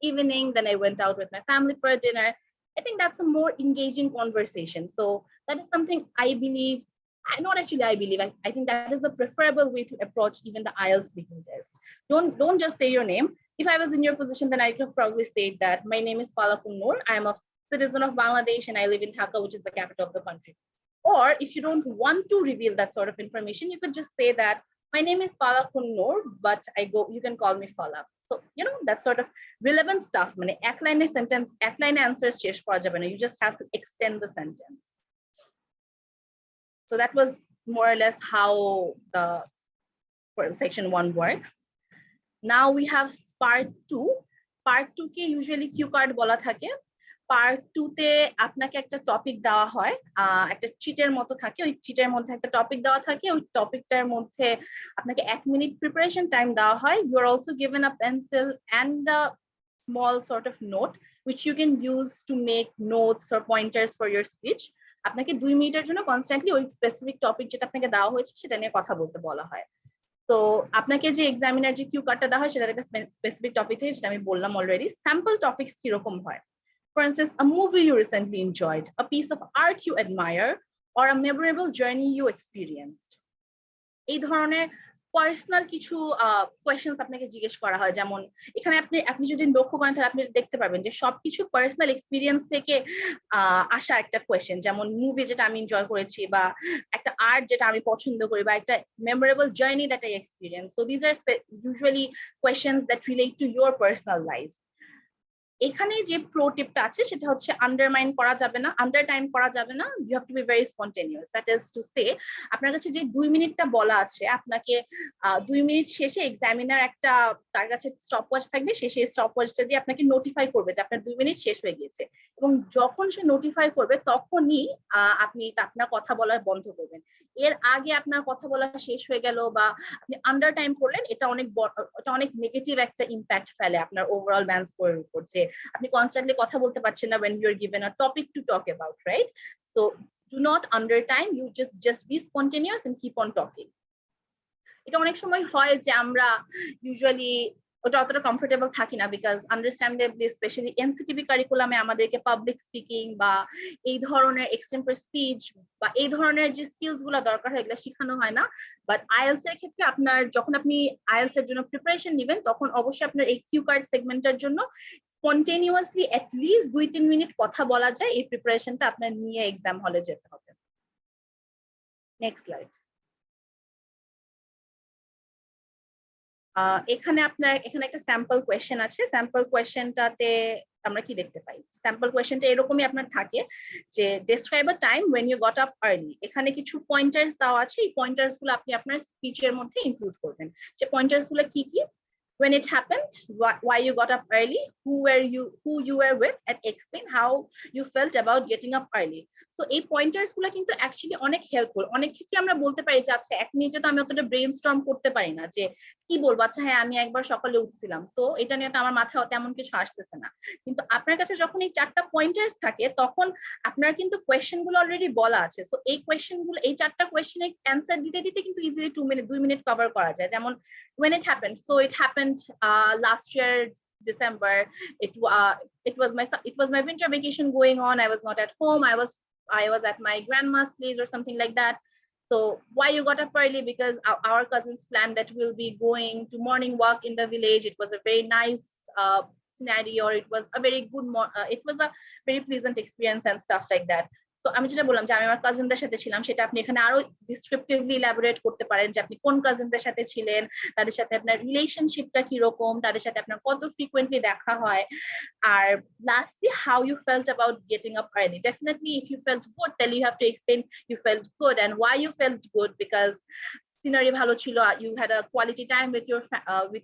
evening, then I went out with my family for a dinner, I think that's a more engaging conversation. So that is something I believe, I think that is the preferable way to approach even the IELTS speaking test. Don't just say your name. If I was in your position, then I could have probably said that my name is Falak Noor, I am a citizen of Bangladesh and I live in Dhaka, which is the capital of the country. Or if you don't want to reveal that sort of information, you could just say that my name is Falak Noor, but you can call me Falak. So, that sort of relevant stuff. Ek line answers shesh kora jabe na. You just have to extend the sentence. So that was more or less how the section 1 works. Now we have part 2. Part 2 ke usually cue card bola thake. Part 2 তে আপনাকে একটা topic দেওয়া হয়, একটা চিটের মতো থাকে, ওই চিটের মধ্যে একটা টপিক দেওয়া থাকে, ওই টপিকটার মধ্যে আপনাকে 1 মিনিট প্রিপারেশন টাইম দেওয়া হয়। You are also given a pencil and a small sort of note which you can use to make notes or pointers for your speech. আপনাকে 2 মিনিটের জন্য কনস্ট্যান্টলি ওই স্পেসিফিক টপিক যেটা আপনাকে দেওয়া হয়েছে সেটা নিয়ে কথা বলতে বলা হয়। তো আপনাকে যে এক্সামিনার যে কিউ কার্ডটা দেওয়া হয় সেটা একটা স্পেসিফিক টপিক থেকে, যেটা আমি বললাম অলরেডি। স্যাম্পল টপিকস কিরকম হয়? For instance, a movie you recently enjoyed, a piece of art you admire, or a memorable journey you experienced. এই ধরনের পার্সোনাল কিছু কোয়েশ্চেন্স আপনাকে জিজ্ঞেস করা হয়, যেমন এখানে আপনি যদি লক্ষ্য করেন তাহলে আপনি দেখতে পাবেন যে সবকিছু পার্সোনাল এক্সপিরিয়েন্স থেকে আসা একটা কোয়েশ্চেন, যেমন মুভি যেটা আমি এনজয় করেছি, বা একটা আর্ট যেটা আমি পছন্দ করি, বা একটা memorable journey that I experience. So these are usually questions that relate to your personal life. এখানে যে প্রো টিপটা আছে সেটা হচ্ছে আন্ডারমাইন করা যাবে না, আন্ডার টাইম করা যাবে না। You have to be very spontaneous. That is to say, আপনার কাছে যে 2 মিনিটটা বলা আছে, আপনাকে 2 মিনিট শেষে এক্সামিনার একটা তার কাছে স্টপওয়াচ থাকবে, সে স্টপওয়াচটা দিয়ে আপনাকে নোটিফাই করবে যে আপনার 2 মিনিট শেষ হয়ে গিয়েছে, এবং যখন সে নোটিফাই করবে তখনই আপনি আপনার কথা বলা বন্ধ করবেন। এর আগে আপনার কথা বলা শেষ হয়ে গেল বা আপনি আন্ডার টাইম করলেন, এটা অনেক নেগেটিভ একটা ইম্প্যাক্ট ফেলে আপনার ওভারঅল ম্যান স্কোরের উপর, যে আপনি কনস্ট্যান্টলি কথা বলতে পারছেন না when you're given a topic to talk about, right? So do not under time, you just be spontaneous and keep on talking. এটা অনেক সময় হয় যে আমরা ইউজুয়ালি ওটা অতটা কমফোর্টেবল থাকি না, বিকজ আন্ডারস্ট্যান্ডেবলি স্পেশালি এনসিটিভি কারিকুলামে আমাদেরকে পাবলিক স্পিকিং বা এই ধরনের এক্সটেম্পর স্পিচ বা এই ধরনের যে স্কিলস গুলো দরকার হয় এগুলো শেখানো হয় না। বাট আইএলস এর ক্ষেত্রে যখন আপনি আইএলস এর জন্য প্রিপারেশন নেবেন, তখন অবশ্যই আপনার এই কিউ কার্ড সেগমেন্টের জন্য স্পন্টেনিয়াসলি অ্যাটলিস্ট 2-3 মিনিট কথা বলা যায়, এই প্রিপারেশনটা আপনার নিয়ে এক্সাম হলে যেতে হবে। Next slide. এখানে একটা স্যাম্পল কোয়েশ্চেন আছে। স্যাম্পল কোয়েশ্চেনটাতে আমরা কি দেখতে পাই? স্যাম্পল কোয়েশ্চেনটা এরকমই আপনার থাকে যে describe a time when you got up early। এখানে কিছু পয়েন্টার্স দেওয়া আছে, এই পয়েন্টার্স গুলো আপনি আপনার স্পিচের মধ্যে ইনক্লুড করবেন। যে পয়েন্টার্স গুলো কি কি? When it happened, why you got up early, who you were with, and explain how you felt about getting up early. So এই পয়েন্টার্স গুলো কিন্তু অ্যাকচুয়ালি অনেক হেল্পফুল। অনেক ক্ষেত্রে আমরা বলতে পারি যে আচ্ছা 1 মিনিটে তো আমি অতটা ব্রেইনস্টর্ম করতে পারি না, যে কি বলবো, আচ্ছা হ্যাঁ আমি একবার সকালে উঠছিলাম তো এটা নিয়ে তো আমার মাথায় তেমন কিছু আসতেছে না। কিন্তু আপনার কাছে যখন এই 4টা পয়েন্টার্স থাকে, তখন আপনার কিন্তু কোয়েশ্চেন গুলো অলরেডি বলা আছে। সো এই কোয়েশ্চেন গুলো, এই 4টা কোয়েশ্চেনের অ্যান্সার দিতে দিতে কিন্তু ইজিলি 2 মিনিট কভার করা যায়। যেমন when it happened, so it happened last year December. It was my winter vacation going on. I was not at home. I was at my grandma's place or something like that. So why you got up early? Because our cousins planned that we'll be going to morning walk in the village. It was a very nice scenario, or it was a very good it was a very pleasant experience and stuff like that. তো আমি যেটা বললাম যে আমি আমার কাজিনদের সাথে ছিলাম, সেটা আপনি এখানে আরো ডিসক্রিপটিভলি ইলাবোরেট করতে পারেন যে আপনি কোন কাজিনদের সাথে ছিলেন, তাদের সাথে আপনার রিলেশনশিপটা কি রকম, তাদের সাথে আপনার কত ফ্রিকোয়েন্টলি দেখা হয়, আর lastly how you felt about getting up early. Definitely if you felt good, তাহলে you have to explain you felt good and why you felt good, because scenery ভালো ছিল, you had a quality time with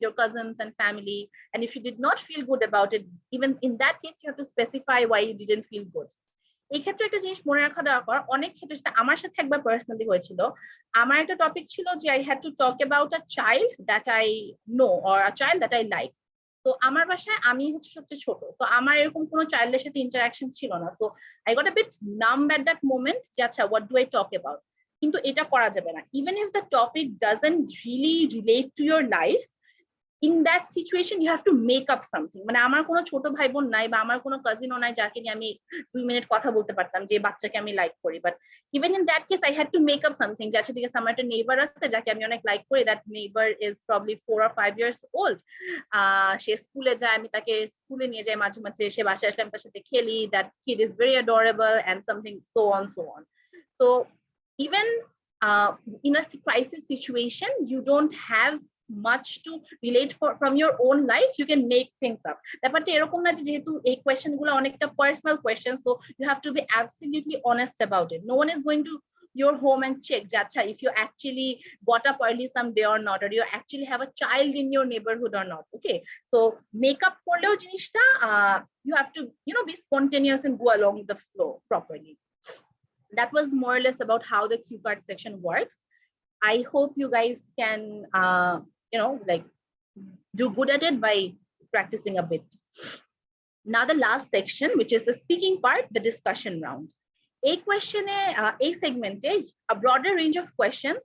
your cousins and family, and if you did not feel good about it, even in that case you have to specify why you didn't feel good. এই ক্ষেত্রে একটা জিনিস মনে রাখা দরকার, অনেক ক্ষেত্রে সেটা আমার সাথে একবার পার্সোনালি হয়েছিল। আমার একটা টপিক ছিল যে I had to talk about a child that I know or a child that I like. তো আমার বাসায় আমি হচ্ছে সবচেয়ে ছোট, তো আমার এরকম কোনো চাইল্ডের সাথে ইন্টারাকশন ছিল না। তো I got a bit numb at that moment যে আচ্ছা what do I talk about. কিন্তু এটা করা যাবে না, even if the topic doesn't really relate to your life, in that situation you have to make up something। মানে আমার কোনো ছোট ভাই বোন নাই বা আমার কোনো কাজিনও নাই যাকে নিয়ে আমি 2 মিনিট কথা বলতে পারতাম, যে বাচ্চাকে আমি লাইক করি। But even in that case I had to make up something, যে আচ্ছা ঠিক আছে আমার একটা নেইবার আছে যাকে আমি অনেক লাইক করি, that neighbour is probably 4 or 5 years old। সে স্কুলে যায়, আমি তাকে স্কুলে নিয়ে যাই মাঝে মাঝে, সে বাসায় আসলে আমি তার সাথে খেলি, that kid is very adorable and something so on. So even in a crisis situation you don't have much to relate from your own life, you can make things up। ব্যাপারটা এরকম না যে যেহেতু এই কোয়েশ্চেন গুলো অনেকটা personal question, so you have to be absolutely honest about it. No one is going to your home and check jacha if you actually got up early someday or not, or you actually have a child in your neighborhood or not. Okay, so makeup korleo jinishta you have to be spontaneous and go along the flow properly. That was more or less about how the cue card section works. I hope you guys can like do good at it by practicing a bit. Now the last section, which is the speaking part, the discussion round. A question, a segment, a broader range of questions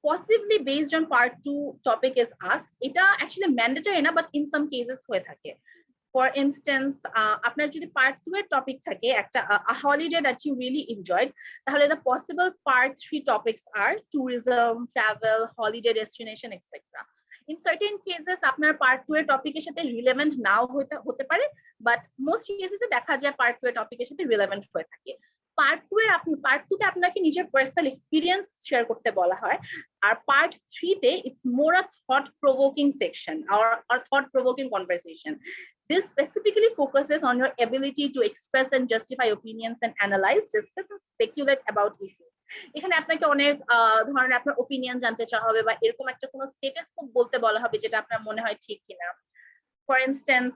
possibly based on part 2 topic is asked. It actually mandatory na, but in some cases hoye thake। For instance, আপনার যদি part 2 এর topic থাকে একটা a holiday that you really enjoyed, তাহলে the possible part 3 topics are tourism, travel, holiday destination, etc. In certain cases আপনার part 2 এর topic এর সাথে relevant নাও হতে পারে, but most cases এ দেখা যায় part 2 এর topic এর সাথে relevant হয়ে থাকে। part 2 তে আপনাকে নিজের personal experience share করতে বলা হয়, আর part 3 তে it's more a thought provoking section or thought provoking conversation. This specifically focuses on your ability to express and justify opinions and analyze, discuss and speculate about issues. এখানে আপনাকে অনেক ধরনের আপনার opinion জানতে চাওয়া হবে বা এরকম একটা কোনো স্টেটাস বলতে বলা হবে যেটা আপনার মনে হয় ঠিক কিনা। ফর ইনস্ট্যান্স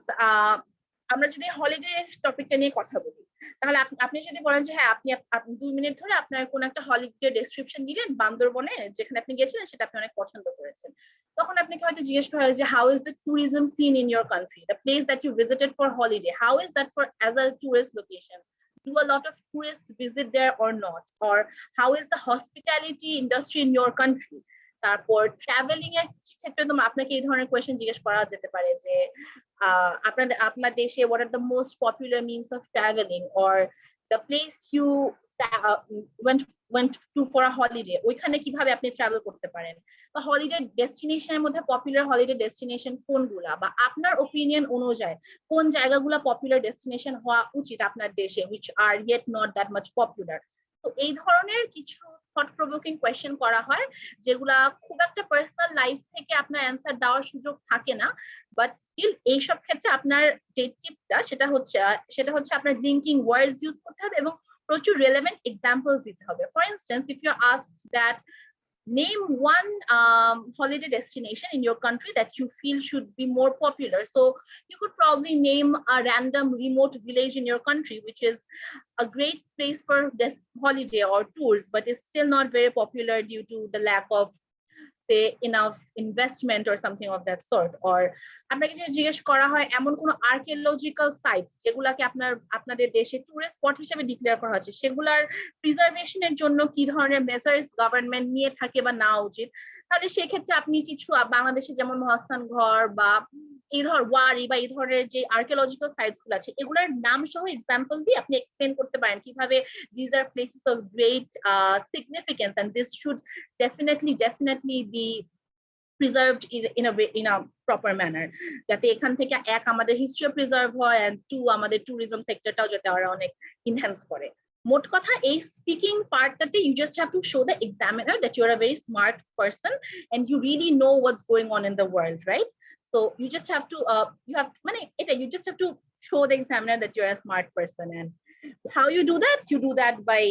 আমরা যদি হলিডে টপিকটা নিয়ে কথা বলি, তাহলে আপনি যদি বলেন যে হ্যাঁ আপনি 2 মিনিট ধরে আপনার কোন একটা হলিডে ডেসক্রিপশন দিলেন বান্দরবনে যেখানে আপনি গেছিলেন সেটা আপনি অনেক পছন্দ করেছেন, তখন আপনাকে হয়তো জিজ্ঞেস করা হয় যে how is the tourism scene in your country, the place that you visited for holiday, how is that for as a tourist location, do a lot of tourists visit there or not, or how is the hospitality industry in your country. তারপর travelling এর ক্ষেত্রে তো আপনাকে এই ধরনের question জিজ্ঞেস করা যেতে পারে যে আপনার দেশে what are the most popular means of traveling, or the place you went to for a holiday, ওইখানে কিভাবে আপনি ট্রাভেল করতে পারেন, বা হলিডে ডেস্টিনেশনের মধ্যে পপুলার হলিডে ডেস্টিনেশন কোনগুলা, বা আপনার ওপিনিয়ন অনুযায়ী কোন জায়গাগুলো পপুলার ডেস্টিনেশন হওয়া উচিত আপনার দেশে which are yet not that much popular. তো এই ধরনের কিছু থট প্রভোকিং কোয়েশ্চেন করা হয় যেগুলা খুব একটা পার্সোনাল লাইফ থেকে আপনার অ্যান্সার দেওয়ার সুযোগ থাকে না, বাট স্টিল এইসব ক্ষেত্রে আপনার যে টিপটা সেটা হচ্ছে আপনার লিঙ্কিং ওয়ার্ডস ইউজ করতে হবে এবং প্রচুর রেলেভেন্ট এক্সাম্পলস দিতে হবে। For instance, if you asked that name one holiday destination in your country that you feel should be more popular, so you could probably name a random remote village in your country which is a great place for this holiday or tours but is still not very popular due to the lack of say enough investment or something of that sort. or আপনাকে যদি জিজ্ঞেস করা হয় এমন কোন archaeological sites যেগুলাকে আপনাদের দেশে টুরিস্ট স্পট হিসেবে ডিক্লেয়ার করা হচ্ছে সেগুলার প্রিজার্ভেশনের জন্য কি ধরনের মেজার্স গভর্নমেন্ট নিয়ে থাকে বা নেওয়া উচিত, তাহলে সেক্ষেত্রে আপনি কিছু বাংলাদেশে যেমন মহাস্থান ঘর বা এই ওয়ারি বা এই ধরনের যে আর্কিওলজিক্যাল সাইটস গুলো আছে এগুলোর নাম সহ এক্সাম্পল দিয়ে আপনি এক্সপ্লেন করতে পারেন কিভাবে these are places of great significance and this should definitely be preserved in a proper manner, যাতে এখান থেকে এক আমাদের হিস্ট্রি প্রিজার্ভ হয় and টু আমাদের ট্যুরিজম সেক্টরটাও যাতে আরো অনেক ইনহ্যান্স করে। মোট কথা এই speaking পার্টটাতে you just have to show the examiner that you are a very smart person and you really know what's going on in the world, right? So you just have to you just have to show the examiner that you're a smart person. And how you do that by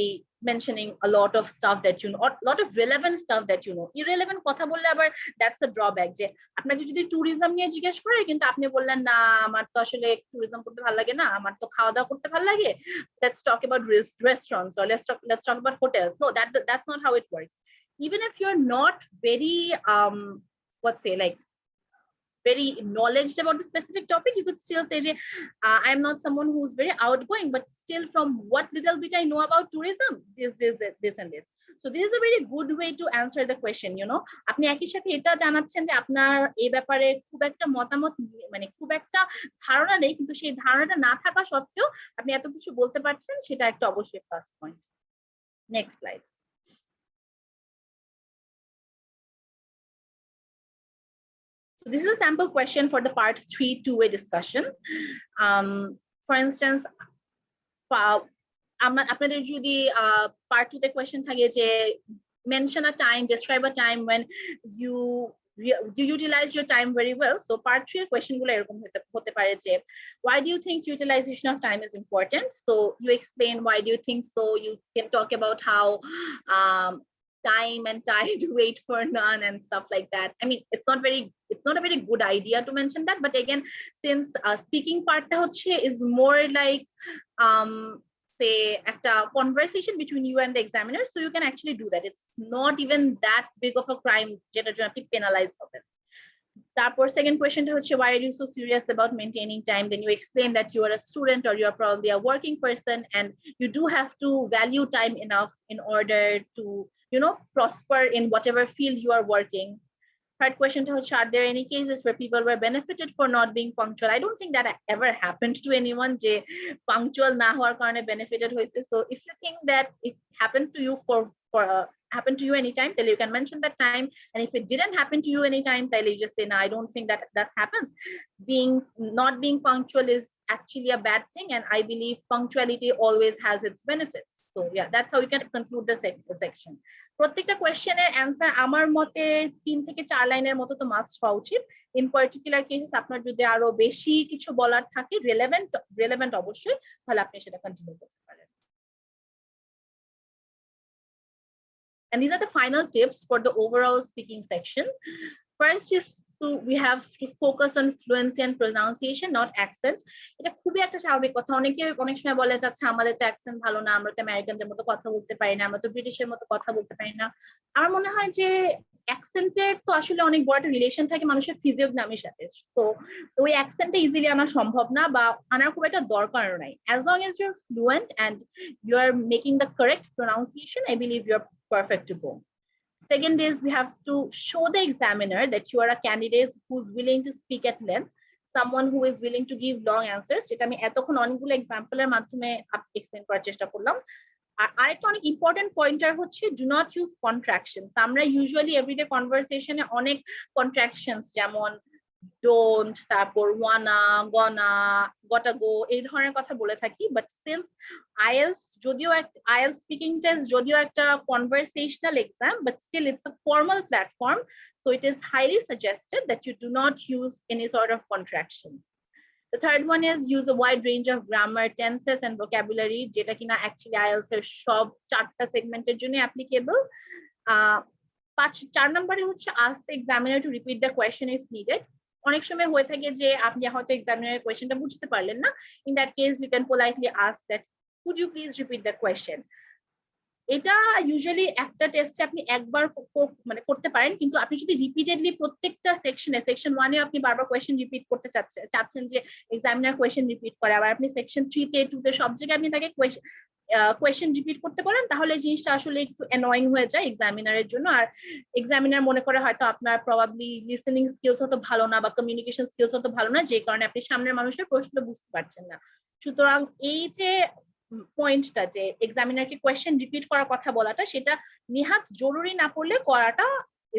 mentioning a lot of stuff that you know, a lot of relevant stuff that you know. Irrelevant কথা বললে আবার that's a drawback, যে আপনাকে যদি tourism নিয়ে জিজ্ঞেস করে কিন্তু আপনি বললেন না আমার তো আসলে ট্যুরিজম করতে ভালো লাগে না, আমার তো খাওয়া দাওয়া করতে ভালো লাগে, let's talk about restaurants or let's talk about hotels. No, that's not how it works. Even if you're not very very knowledgeable about the specific topic, you could still say, I am not someone who's very outgoing, but still from what little bit I know about tourism, this and this. So this is a very good way to answer the question, you know. আপনি একই সাথে এটা জানাচ্ছেন যে আপনার এই ব্যাপারে খুব একটা মতামত খুব একটা ধারণা নেই, কিন্তু সেই ধারণাটা না থাকা সত্ত্বেও আপনি এত কিছু বলতে পারছেন, সেটা একটা অবশ্যই plus point. Next slide. So this is a sample question for the part 3 two-way discussion. For instance, আপনাদের যদি part 2 তে question থাকে যে mention a time, describe a time when you utilize your time very well. So part 3 এর question গুলো এরকম হতে পারে যে why do you think utilization of time is important? So you explain why do you think so. You can talk about how time and tide wait for none and stuff like that. I mean, it's not a very good idea to mention that, but again, since speaking part is more like say a conversation between you and the examiner, so you can actually do that. It's not even that big of a crime যেটার জন্য আপনি penalize হবেন। তারপর second question why are you so serious about maintaining time? Then you explain that you are a student or you are probably a working person and you do have to value time enough in order to, you know, prosper in whatever field you are working. Third question to are there any cases where people were benefited for not being punctual? I don't think that ever happened to anyone যে punctual না হওয়ার কারণে benefited হয়েছে. So if you think that it happened to you happened to you anytime, then you can mention that time. And if it didn't happen to you anytime, then you just say, no, I don't think that happens. Not being punctual is actually a bad thing, and I believe punctuality always has its benefits. So yeah, that's how you can conclude the section. প্রত্যেকটা কোয়েশ্চেনের answer আমার মতে 3 থেকে 4 লাইনের মতো তো must হওয়া উচিত। In particular cases আপনার যদি আরো বেশি কিছু বলার থাকে রেলেভেন্ট অবশ্যই, তাহলে আপনি সেটা কন্টিনিউ করতে পারেন। And these are the final tips for the overall speaking section. First is we have to focus on fluency and pronunciation, not accent. এটা খুবই একটা স্বাভাবিক কথা। অনেকে অনেক সময় বলে যাচ্ছে আমাদের তো অ্যাকসেন্ট ভালো না, আমরা তো আমেরিকানদের মতো কথা বলতে পারি না, আমরা তো ব্রিটিশের মতো কথা বলতে পারি না। আমার মনে হয় যে অ্যাকসেন্টের তো আসলে অনেক বড় একটা রিলেশন থাকে মানুষের ফিজিওগ্রামির সাথে। তো ওই অ্যাকসেন্টটা ইজিলি আনা সম্ভব না বা আনার খুব একটা দরকারও নাই। As long as you're fluent and you are making the correct pronunciation, I believe you're perfect to go. Second is we have to show the examiner that you are a candidate who's willing to speak at length, someone who is willing to give long answers. যেটা আমি এতক্ষণ অনেকগুলো এক্সাম্পলের মাধ্যমে explain করার চেষ্টা করলাম। আর আরেকটা অনেক ইম্পর্টেন্ট পয়েন্টার হচ্ছে ডু নট ইউজ কন্ট্রাকশনস। আমরা ইউজুয়ালি এভরিডে কনভারসেশনে অনেক কন্ট্রাকশনস যেমন ডোন্ট, তারপর ওয়ানা, গনা, গটা গো এই ধরনের কথা বলে থাকি। বাট সিন্স IELTS যদিও IELTS স্পিকিং টেস্ট যদিও একটা conversational exam, but still it's a formal platform, so it is highly suggested that you do not use any sort of contraction. The third one is use a wide range of grammar, tenses and vocabulary, যেটা কিনা actually IELTS এর সব 4টা সেগমেন্টের জন্য applicable. 4 নম্বরে হচ্ছে ask the examiner to repeat the question if needed. অনেক সময় হয়ে থাকে যে আপনি হয়তো এক্সামিনারের কোয়েশ্চেনটা বুঝতে পারলেন না। In that case you can politely ask that could you please repeat the question. এটা ইউজুয়ালি একটা টেস্টে আপনি একবার মানে করতে পারেন, কিন্তু আপনি যদি রিপিটেডলি প্রত্যেকটা সেকশন 1 এ আপনি বারবার কোয়েশ্চেন রিপিট করতে চাচ্ছেন যে এক্সামিনার কোয়েশ্চেন রিপিট করে, আবার আপনি সেকশন 3 তে 2 তে সব জায়গায় আপনি তাকে কোয়েশ্চেন রিপিট করতে পারেন, তাহলে জিনিসটা আসলে একটু অ্যানয়িং হয়ে যায় এক্সামিনারের জন্য। আর এক্সামিনার মনে করে হয়তো আপনার প্রবাবলি লিসেনিং স্কিলস হয়তো ভালো না বা কমিউনিকেশন স্কিলস হয়তো ভালো না, যে কারণে আপনি সামনের মানুষের প্রশ্নটা বুঝতে পারছেন না। সুতরাং এই যে পয়েন্টটা যে এক্সামিনারকে কোয়েশ্চেন রিপিট করার কথা বলাটা, সেটা নিহাত জরুরি না পড়লে করাটা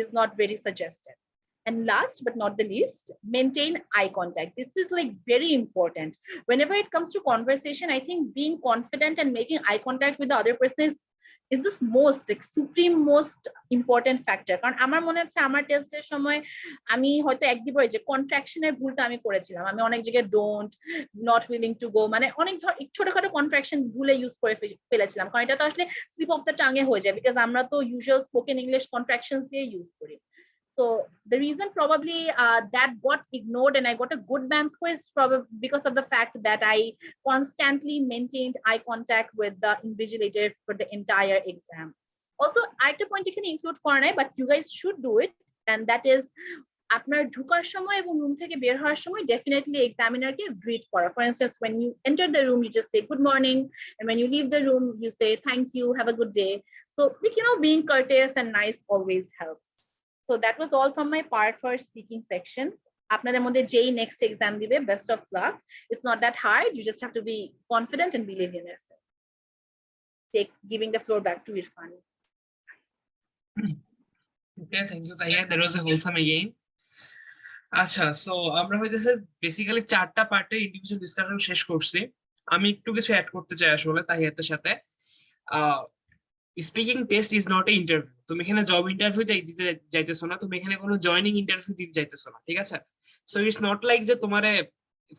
is not very suggested. And last but not the least, maintain eye contact. This is like very important. Whenever it comes to conversation, I think being confident and making eye contact with the other person is this most like supreme most important factor. কারণ আমার মনে হচ্ছে আমার টেস্টের সময় আমি হয়তো একদিন পরে যে কন্ট্রাকশনের ভুলটা আমি করেছিলাম, আমি অনেক জায়গায় don't, not willing to go মানে অনেক ছোটখাটো কন্ট্রাকশন ভুলে ইউজ করে ফেলেছিলাম, কারণ এটা তো আসলে স্লিপ অফ দ্য টাঙে হয়ে যায়, বিকজ আমরা তো ইউজুয়াল স্পোকেন ইংলিশ কন্ট্রাকশনস দিয়ে ইউজ করি। So the reason probably that got ignored and I got a good band score is probably because of the fact that I constantly maintained eye contact with the invigilator for the entire exam. Also, আরেকটা point এখানে include করা নাই, but you guys should do it, and that is আপনার ঢোকার সময় এবং room থেকে বের হওয়ার সময় ডেফিনেটলি এক্সামিনারকে গ্রিট করা। For instance when you enter the room you just say good morning, and when you leave the room you say thank you, have a good day. So like, you know, being courteous and nice always helps. So that was all from my part for speaking section. আপনাদের মধ্যে যেই next exam দিবে, best of luck. It's not that hard. You just have to be confident and believe in yourself. Giving the floor back to Irfan. Okay, thank you, Taya. That was a wholesome again. আচ্ছা, so আমরা হইতেছে basically 4টা পার্টে individual discussion শেষ করছি। আমি একটু কিছু অ্যাড করতে চাই আসলে তাহিয়াতের সাথে। Speaking test is not a interview. তুমি এখানে জব ইন্টারভিউ দিতে যাইতেছো না, তুমি এখানে কোনো জয়নিং ইন্টারভিউ দিতে যাইতেছো না, ঠিক আছে? সো ইটস নট লাইক যে তোমারে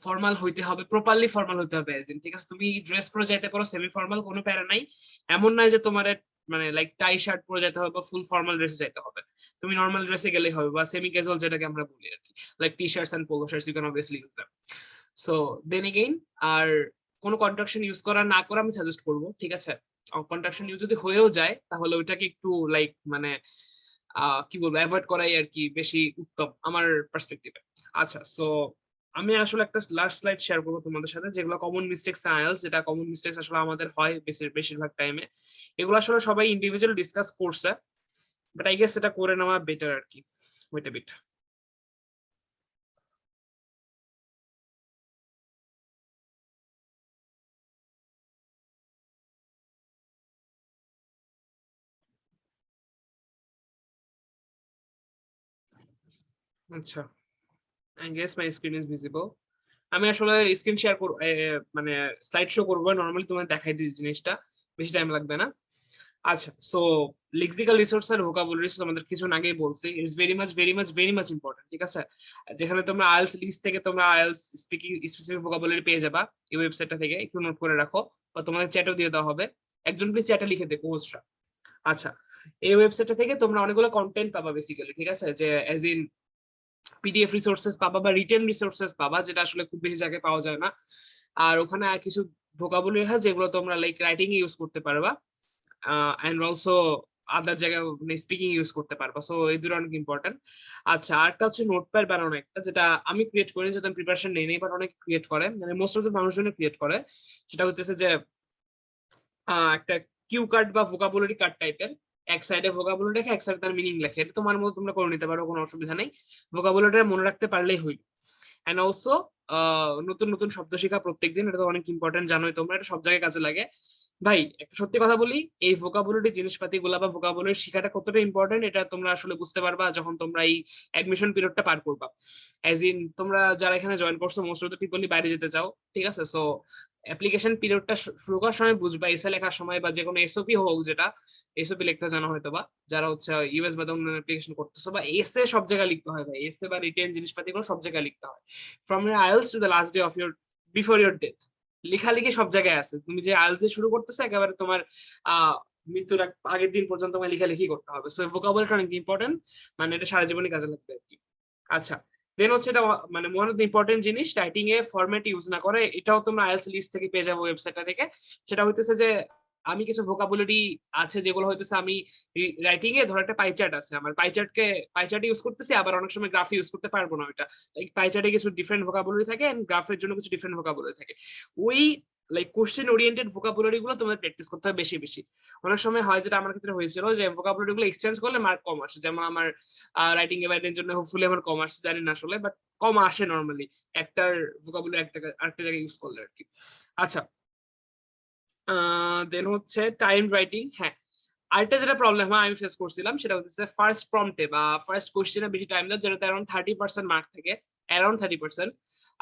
ফর্মাল হইতে হবে, প্রপারলি ফর্মাল হইতে হবে এজ ইন, ঠিক আছে? তুমি ড্রেস পরে যাইতে পারো, সেমি ফর্মাল, কোনো প্যারা নাই। এমন নয় যে তোমারে মানে লাইক টাই শার্ট পরে যেতে হবে বা ফুল ফর্মাল ড্রেসে যেতে হবে। তুমি নর্মাল ড্রেসে গেলেই হবে, বা সেমি ক্যাজুয়াল যেটাকে আমরা বলি আর কি, like T shirts and polo shirts you can obviously use them. So then again আর কোনো কন্ট্রাকশন ইউজ করা না করা আমি সাজেস্ট করবো, ঠিক আছে? কন্ট্রাকশন ইউজ যদি হয়েও যায় তাহলে ওইটাকে একটু লাইক মানে কি বলবো অ্যাভয়েড করাই আর কি বেশি উত্তম আমার পার্সপেক্টিভে। আচ্ছা, সো আমি আসলে একটা লাস্ট স্লাইড শেয়ার করবো তোমাদের সাথে, যেগুলো কমন মিস্টেকস আইএলটিএস, যেটা কমন মিস্টেকস আসলে আমাদের হয় বেশিরভাগ টাইমে। এগুলো আসলে সবাই ইন্ডিভিজুয়াল ডিসকাস করছে, বাট আই গেস এটা করে নেওয়া বেটার আর কি। wait a bit. আচ্ছা, I guess my screen is visible. আমি আসলে স্ক্রিন শেয়ার করব, মানে স্লাইড শো করব, নরমালি তোমাদের দেখাই দিই জিনিসটা, বেশি টাইম লাগবে না। আচ্ছা, সো লেক্সিক্যাল রিসোর্স আর ভোকাবুলারিজ তোমাদের কিছু আগেই বলছি, ইটস ভেরি মাচ ইম্পর্টেন্ট, ঠিক আছে? যেখানে তোমরা আইএলটিএস লিস্ট থেকে তোমরা আইএলটিএস স্পিকিং স্পেসিফিক ভোকাবুলারি পেয়ে যাবা এই ওয়েবসাইটটা থেকে, একটু নোট করে রাখো বা তোমাদের চ্যাটও দিয়ে দেওয়া হবে। একজন প্লিজ চ্যাটে লিখে দে কোর্সটা। আচ্ছা, এই ওয়েবসাইটটা থেকে তোমরা অনেকগুলো কন্টেন্ট পাবা বেসিক্যালি, ঠিক আছে? যে অ্যাজ ইন পিডিএফ রিসোর্সেস পাবা বা রিটেন রিসোর্সেস পাবা, যেটা আসলে খুব বেশি জায়গায় পাওয়া যায় না। আর ওখানে কিছু ভোকাবুলারি আছে যেগুলো তোমরা লাইক রাইটিং এ ইউজ করতে পারবা, এন্ড অলসো আদার জায়গায় স্পিকিং ইউজ করতে পারবা। সো এই দুটো অনেক ইম্পর্টেন্ট। আচ্ছা, আরেকটা হচ্ছে নোটপ্যাড বানানো একটা, যেটা আমি ক্রিয়েট করি, যেটা প্রিপারেশন নেই বাট অনেক ক্রিয়েট করে, মানে মোস্ট অফ দ্য মানুষজন ক্রিয়েট করে। সেটা হচ্ছে যে একটা কিউ কার্ড বা ভোকাবুলারি কার্ড টাইপের, এক সাইডে ভোকাবুলারি লেখে, এক সাইডে তার মিনিং লেখে। এটা তোমার মতো তোমরা করে নিতে পারো, কোনো অসুবিধা নেই। ভোকাবুলারিটা মনে রাখতে পারলেই হইল। এন্ড অলসো নতুন নতুন শব্দ শেখা প্রত্যেকদিন, এটা তো অনেক ইম্পর্টেন্ট, জানোই তোমরা, এটা সব জায়গায় কাজে লাগে। ভাই একটা সত্যি কথা বলি, এই ভোকাবুলারি জিনিসপাতি গুলা বা ভোকাবুলারি শেখাটা কতটা ইম্পর্টেন্ট এটা তোমরা আসলে বুঝতে পারবা যখন তোমরা এই অ্যাডমিশন পিরিয়ডটা পার করবা। অ্যাজ ইন তোমরা যারা এখানে জয়েন করছো মোস্ট অফ দ্য পিপলই বাইরে যেতে চাও, ঠিক আছে? সো অ্যাপ্লিকেশন পিরিয়ডটা শুরু করার সময় বুঝবা, এসে লেখার সময় বা যে কোনো এসওপি হোক, যেটা এসওপি লিখতে জানা হয়তো বা যারা হচ্ছে ইউএস বা অন্য অ্যাপ্লিকেশন করতেছো, বা এসে সব জায়গায় লিখতে হয় ভাই, এসে বা রিটেন জিনিসপাতি গুলো সব জায়গায় লিখতে হয়। From your IELTS to the last day of your before your death, লেখালেখি সব জায়গায় আছে। তুমি যে আইএলটিএস দিয়ে শুরু করতেছো, একেবারে তোমার মৃত্যুর আগের দিন পর্যন্ত তোমার লেখালেখি করতে হবে। সো ভোকাবুলারিটা অনেক ইম্পর্টেন্ট, মানে এটা সারা জীবনই কাজে লাগবে আর কি। আচ্ছা, দেন হচ্ছে এটা মানে ওয়ান অফ দ্য ইম্পর্টেন্ট জিনিস, রাইটিং এ ফরম্যাট ইউজ না করে, এটাও তোমরা আইএলটিএস লিস্ট থেকে পেয়ে যাবো ওয়েবসাইটটা থেকে। সেটা হইতেছে যে আমি কিছু ভোকাবুলারি আছে যেগুলো হইতেছে আমি রাইটিং এ, ধর একটা পাই চার্ট আছে আমার, পাই চার্ট ইউজ করতেছি, আবার অনেক সময় গ্রাফ ইউজ করতে পারবো না। ওইটা পাই চার্টে কিছু ডিফারেন্ট ভোকাবুলারি থাকে এন্ড গ্রাফের জন্য কিছু ডিফারেন্ট ভোকাবুলারি থাকে। ওই লাইক কোশ্চেন ওরিয়েন্টেড ভোকাবুলারি গুলো তোমাদের প্র্যাকটিস করতে হবে বেশি বেশি। অনেক সময় হয়, যেটা আমার ক্ষেত্রে হয়েছিল, যে ভোকাবুলারি গুলো এক্সচেঞ্জ করলে মার্ক কম আসে। যেমন আমার রাইটিং এ বাইরের জন্য হোপফুলি আমার কম আসছে, জানি না আসলে, বাট কম আসে নরমালি একটার ভোকাবুলারি আরেকটা জায়গায় ইউজ করলে আর কি। আচ্ছা, দেন হচ্ছে টাইম রাইটিং। হ্যাঁ, আরেকটা যেটা প্রবলেম হয় আমি ফেস করছিলাম, সেটা হচ্ছে ফার্স্ট প্রম্পটে বা ফার্স্ট কোশ্চেনে বেশি টাইম দেওয়া, যেটাতে অ্যারাউন্ড 30% মার্ক থাকে, অ্যারাউন্ড 30%।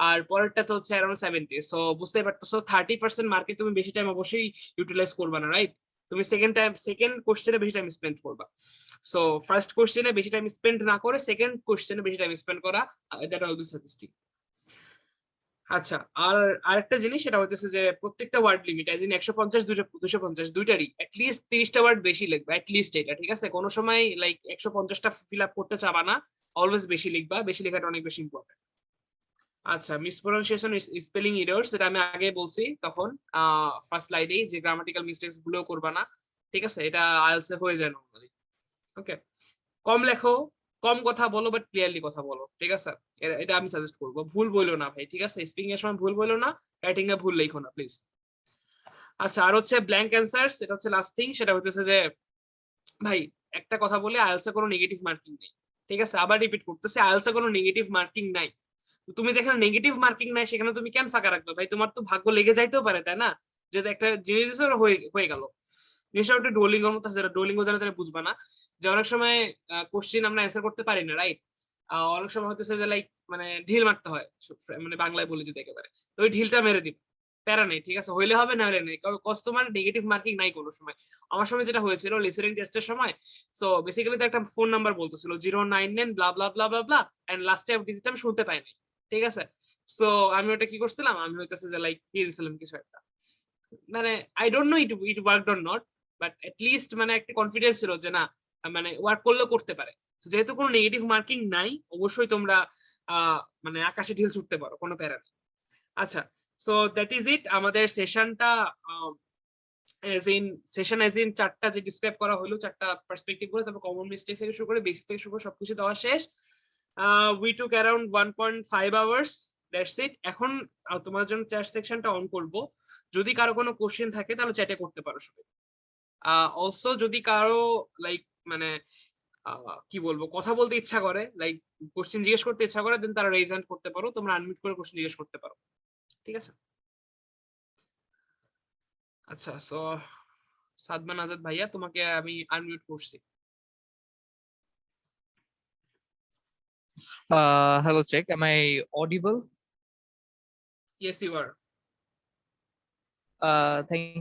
আর পরেরটা তো হচ্ছে অ্যারাউন্ড 70। সো বুঝতেই পারতেছো 30% মার্কে তুমি বেশি টাইম অবশ্যই ইউটিলাইজ করবা না, রাইট? তুমি সেকেন্ড কোশ্চেনে বেশি টাইম স্পেন্ড করবা। সো ফার্স্ট কোশ্চেনে বেশি টাইম স্পেন্ড না করে সেকেন্ড কোশ্চেনে বেশি টাইম স্পেন্ড করা, দ্যাট উইল বি সাজেস্টিং। আচ্ছা, আর আরেকটা জিনিস সেটা হচ্ছে যে প্রত্যেকটা ওয়ার্ড লিমিট, এজ ইন 150 250 দুইটারই অ্যাটলিস্ট 30টা ওয়ার্ড বেশি লিখবা, অ্যাটলিস্ট এটা, ঠিক আছে? কোনো সময় লাইক 150টা ফিল আপ করতে চাবা না, অলওয়েজ বেশি লিখবা, বেশি লেখাটা অনেক বেশি ইম্পর্টেন্ট। আচ্ছা, মিসপ্রোনাউন্সিয়েশন, স্পেলিং এরর্স, এটা আমি আগে বলছি তখন ফার্স্ট স্লাইডেই, যে গ্রামাটিক্যাল মিস্টেকস গুলো করবা না, ঠিক আছে? এটা আইএলটিএস এ হয়ে যায় নরমালি। ওকে, কম লেখো, কম কথা বলো, বাট ক্লিয়ারলি কথা বলো, ঠিক আছে? এটা আমি সাজেস্ট করবো। ভুল বইলো না ভাই, ঠিক আছে? স্পিকিং এর সময় ভুল বইলো না, রাইটিং এ ভুল লেখো না প্লিজ। আচ্ছা, আর হচ্ছে ব্ল্যাঙ্ক অ্যান্সার্স, এটা হচ্ছে লাস্ট থিং। সেটা হচ্ছে যে ভাই একটা কথা বলে, আইএলটিএস এ কোনো নেগেটিভ মার্কিং নেই, ঠিক আছে? আবার রিপিট করতেছি, আইএলটিএস এ কোনো নেগেটিভ মার্কিং নাই। তুমি যেখানে নেগেটিভ মার্কিং নাই সেখানে তুমি কেন ফাঁকা রাখবে ভাই? তোমার তো ভাগ্য লেগে যাইতেও পারে, তাই না? যে একটা জিনিস হয়ে গেল, জিনিসটা একটু ডুওলিঙ্গোর মতো আছে, ডুওলিঙ্গো জানা তাহলে বুঝবা না, যে অনেক সময় কোশ্চেন আমরা অ্যান্সার করতে পারি না, রাইট? অনেক সময় হতেছে যে লাইক মানে ঢিল মারতে হয়, মানে বাংলায় বলে যদি একেবারে, তো ওই ঢিলটা মেরে দিবে, প্যারা নেই, ঠিক আছে? হইলে হবে, না হলে নেই, কজ তোমার নেগেটিভ মার্কিং নাই কোনো সময়। আমার সময় যেটা হয়েছিল লিসেনিং টেস্টের সময়, সো বেসিক্যালি একটা ফোন নাম্বার বলতেছিল 099 ব্লা ব্লা ব্লা ব্লা ব্লা, এন্ড লাস্টে ডিজিট আমি শুনতে পাই নাই, ঠিক আছে? সো আমি ওটা কি করছিলাম, আমি হইতেছে যে লাইক দিয়ে দিছিলাম কিছু একটা, মানে I don't know it worked or not, but at least মানে একটা কনফিডেন্স ছিল যে না, মানে ওয়ার্ক করলেও করতে পারে। যেহেতু কোনো নেগেটিভ মার্কিং নাই, অবশ্যই তোমরা মানে আকাশে ঢিল ছুটতে পারো, কোনো প্যারা নেই। আচ্ছা, সো দ্যাট ইজ ইট। আমাদের সেশনটা এজ ইন চারটা যে ডিসক্রাইব করা হলো, চারটা পার্সপেক্টিভ গুলো, তারপর কমন মিস্টেক থেকে শুরু করে বেসিক থেকে শুরু করে সবকিছু দেওয়া শেষ। We took around 1.5 hours, that's it. এখন তোমার জন্য চ্যাট সেকশনটা অন করব, যদি কারো কোনো কোশ্চেন থাকে তাহলে চ্যাটে করতে পারো সবাই। অলসো যদি কারো লাইক মানে কি বলবো, কথা বলতে ইচ্ছা করে, লাইক কোশ্চেন জিজ্ঞেস করতে ইচ্ছা করে, দেন তারা রেজ হ্যান্ড করতে পারো, তোমরা আনমিউট করে কোশ্চেন জিজ্ঞেস করতে পারো। ঠিক আছে? আচ্ছা, সো সাদমান আজাদ ভাইয়া, তোমাকে আমি আনমিউট করছি। Hello, check. Am I audible? Yes you are. Thank you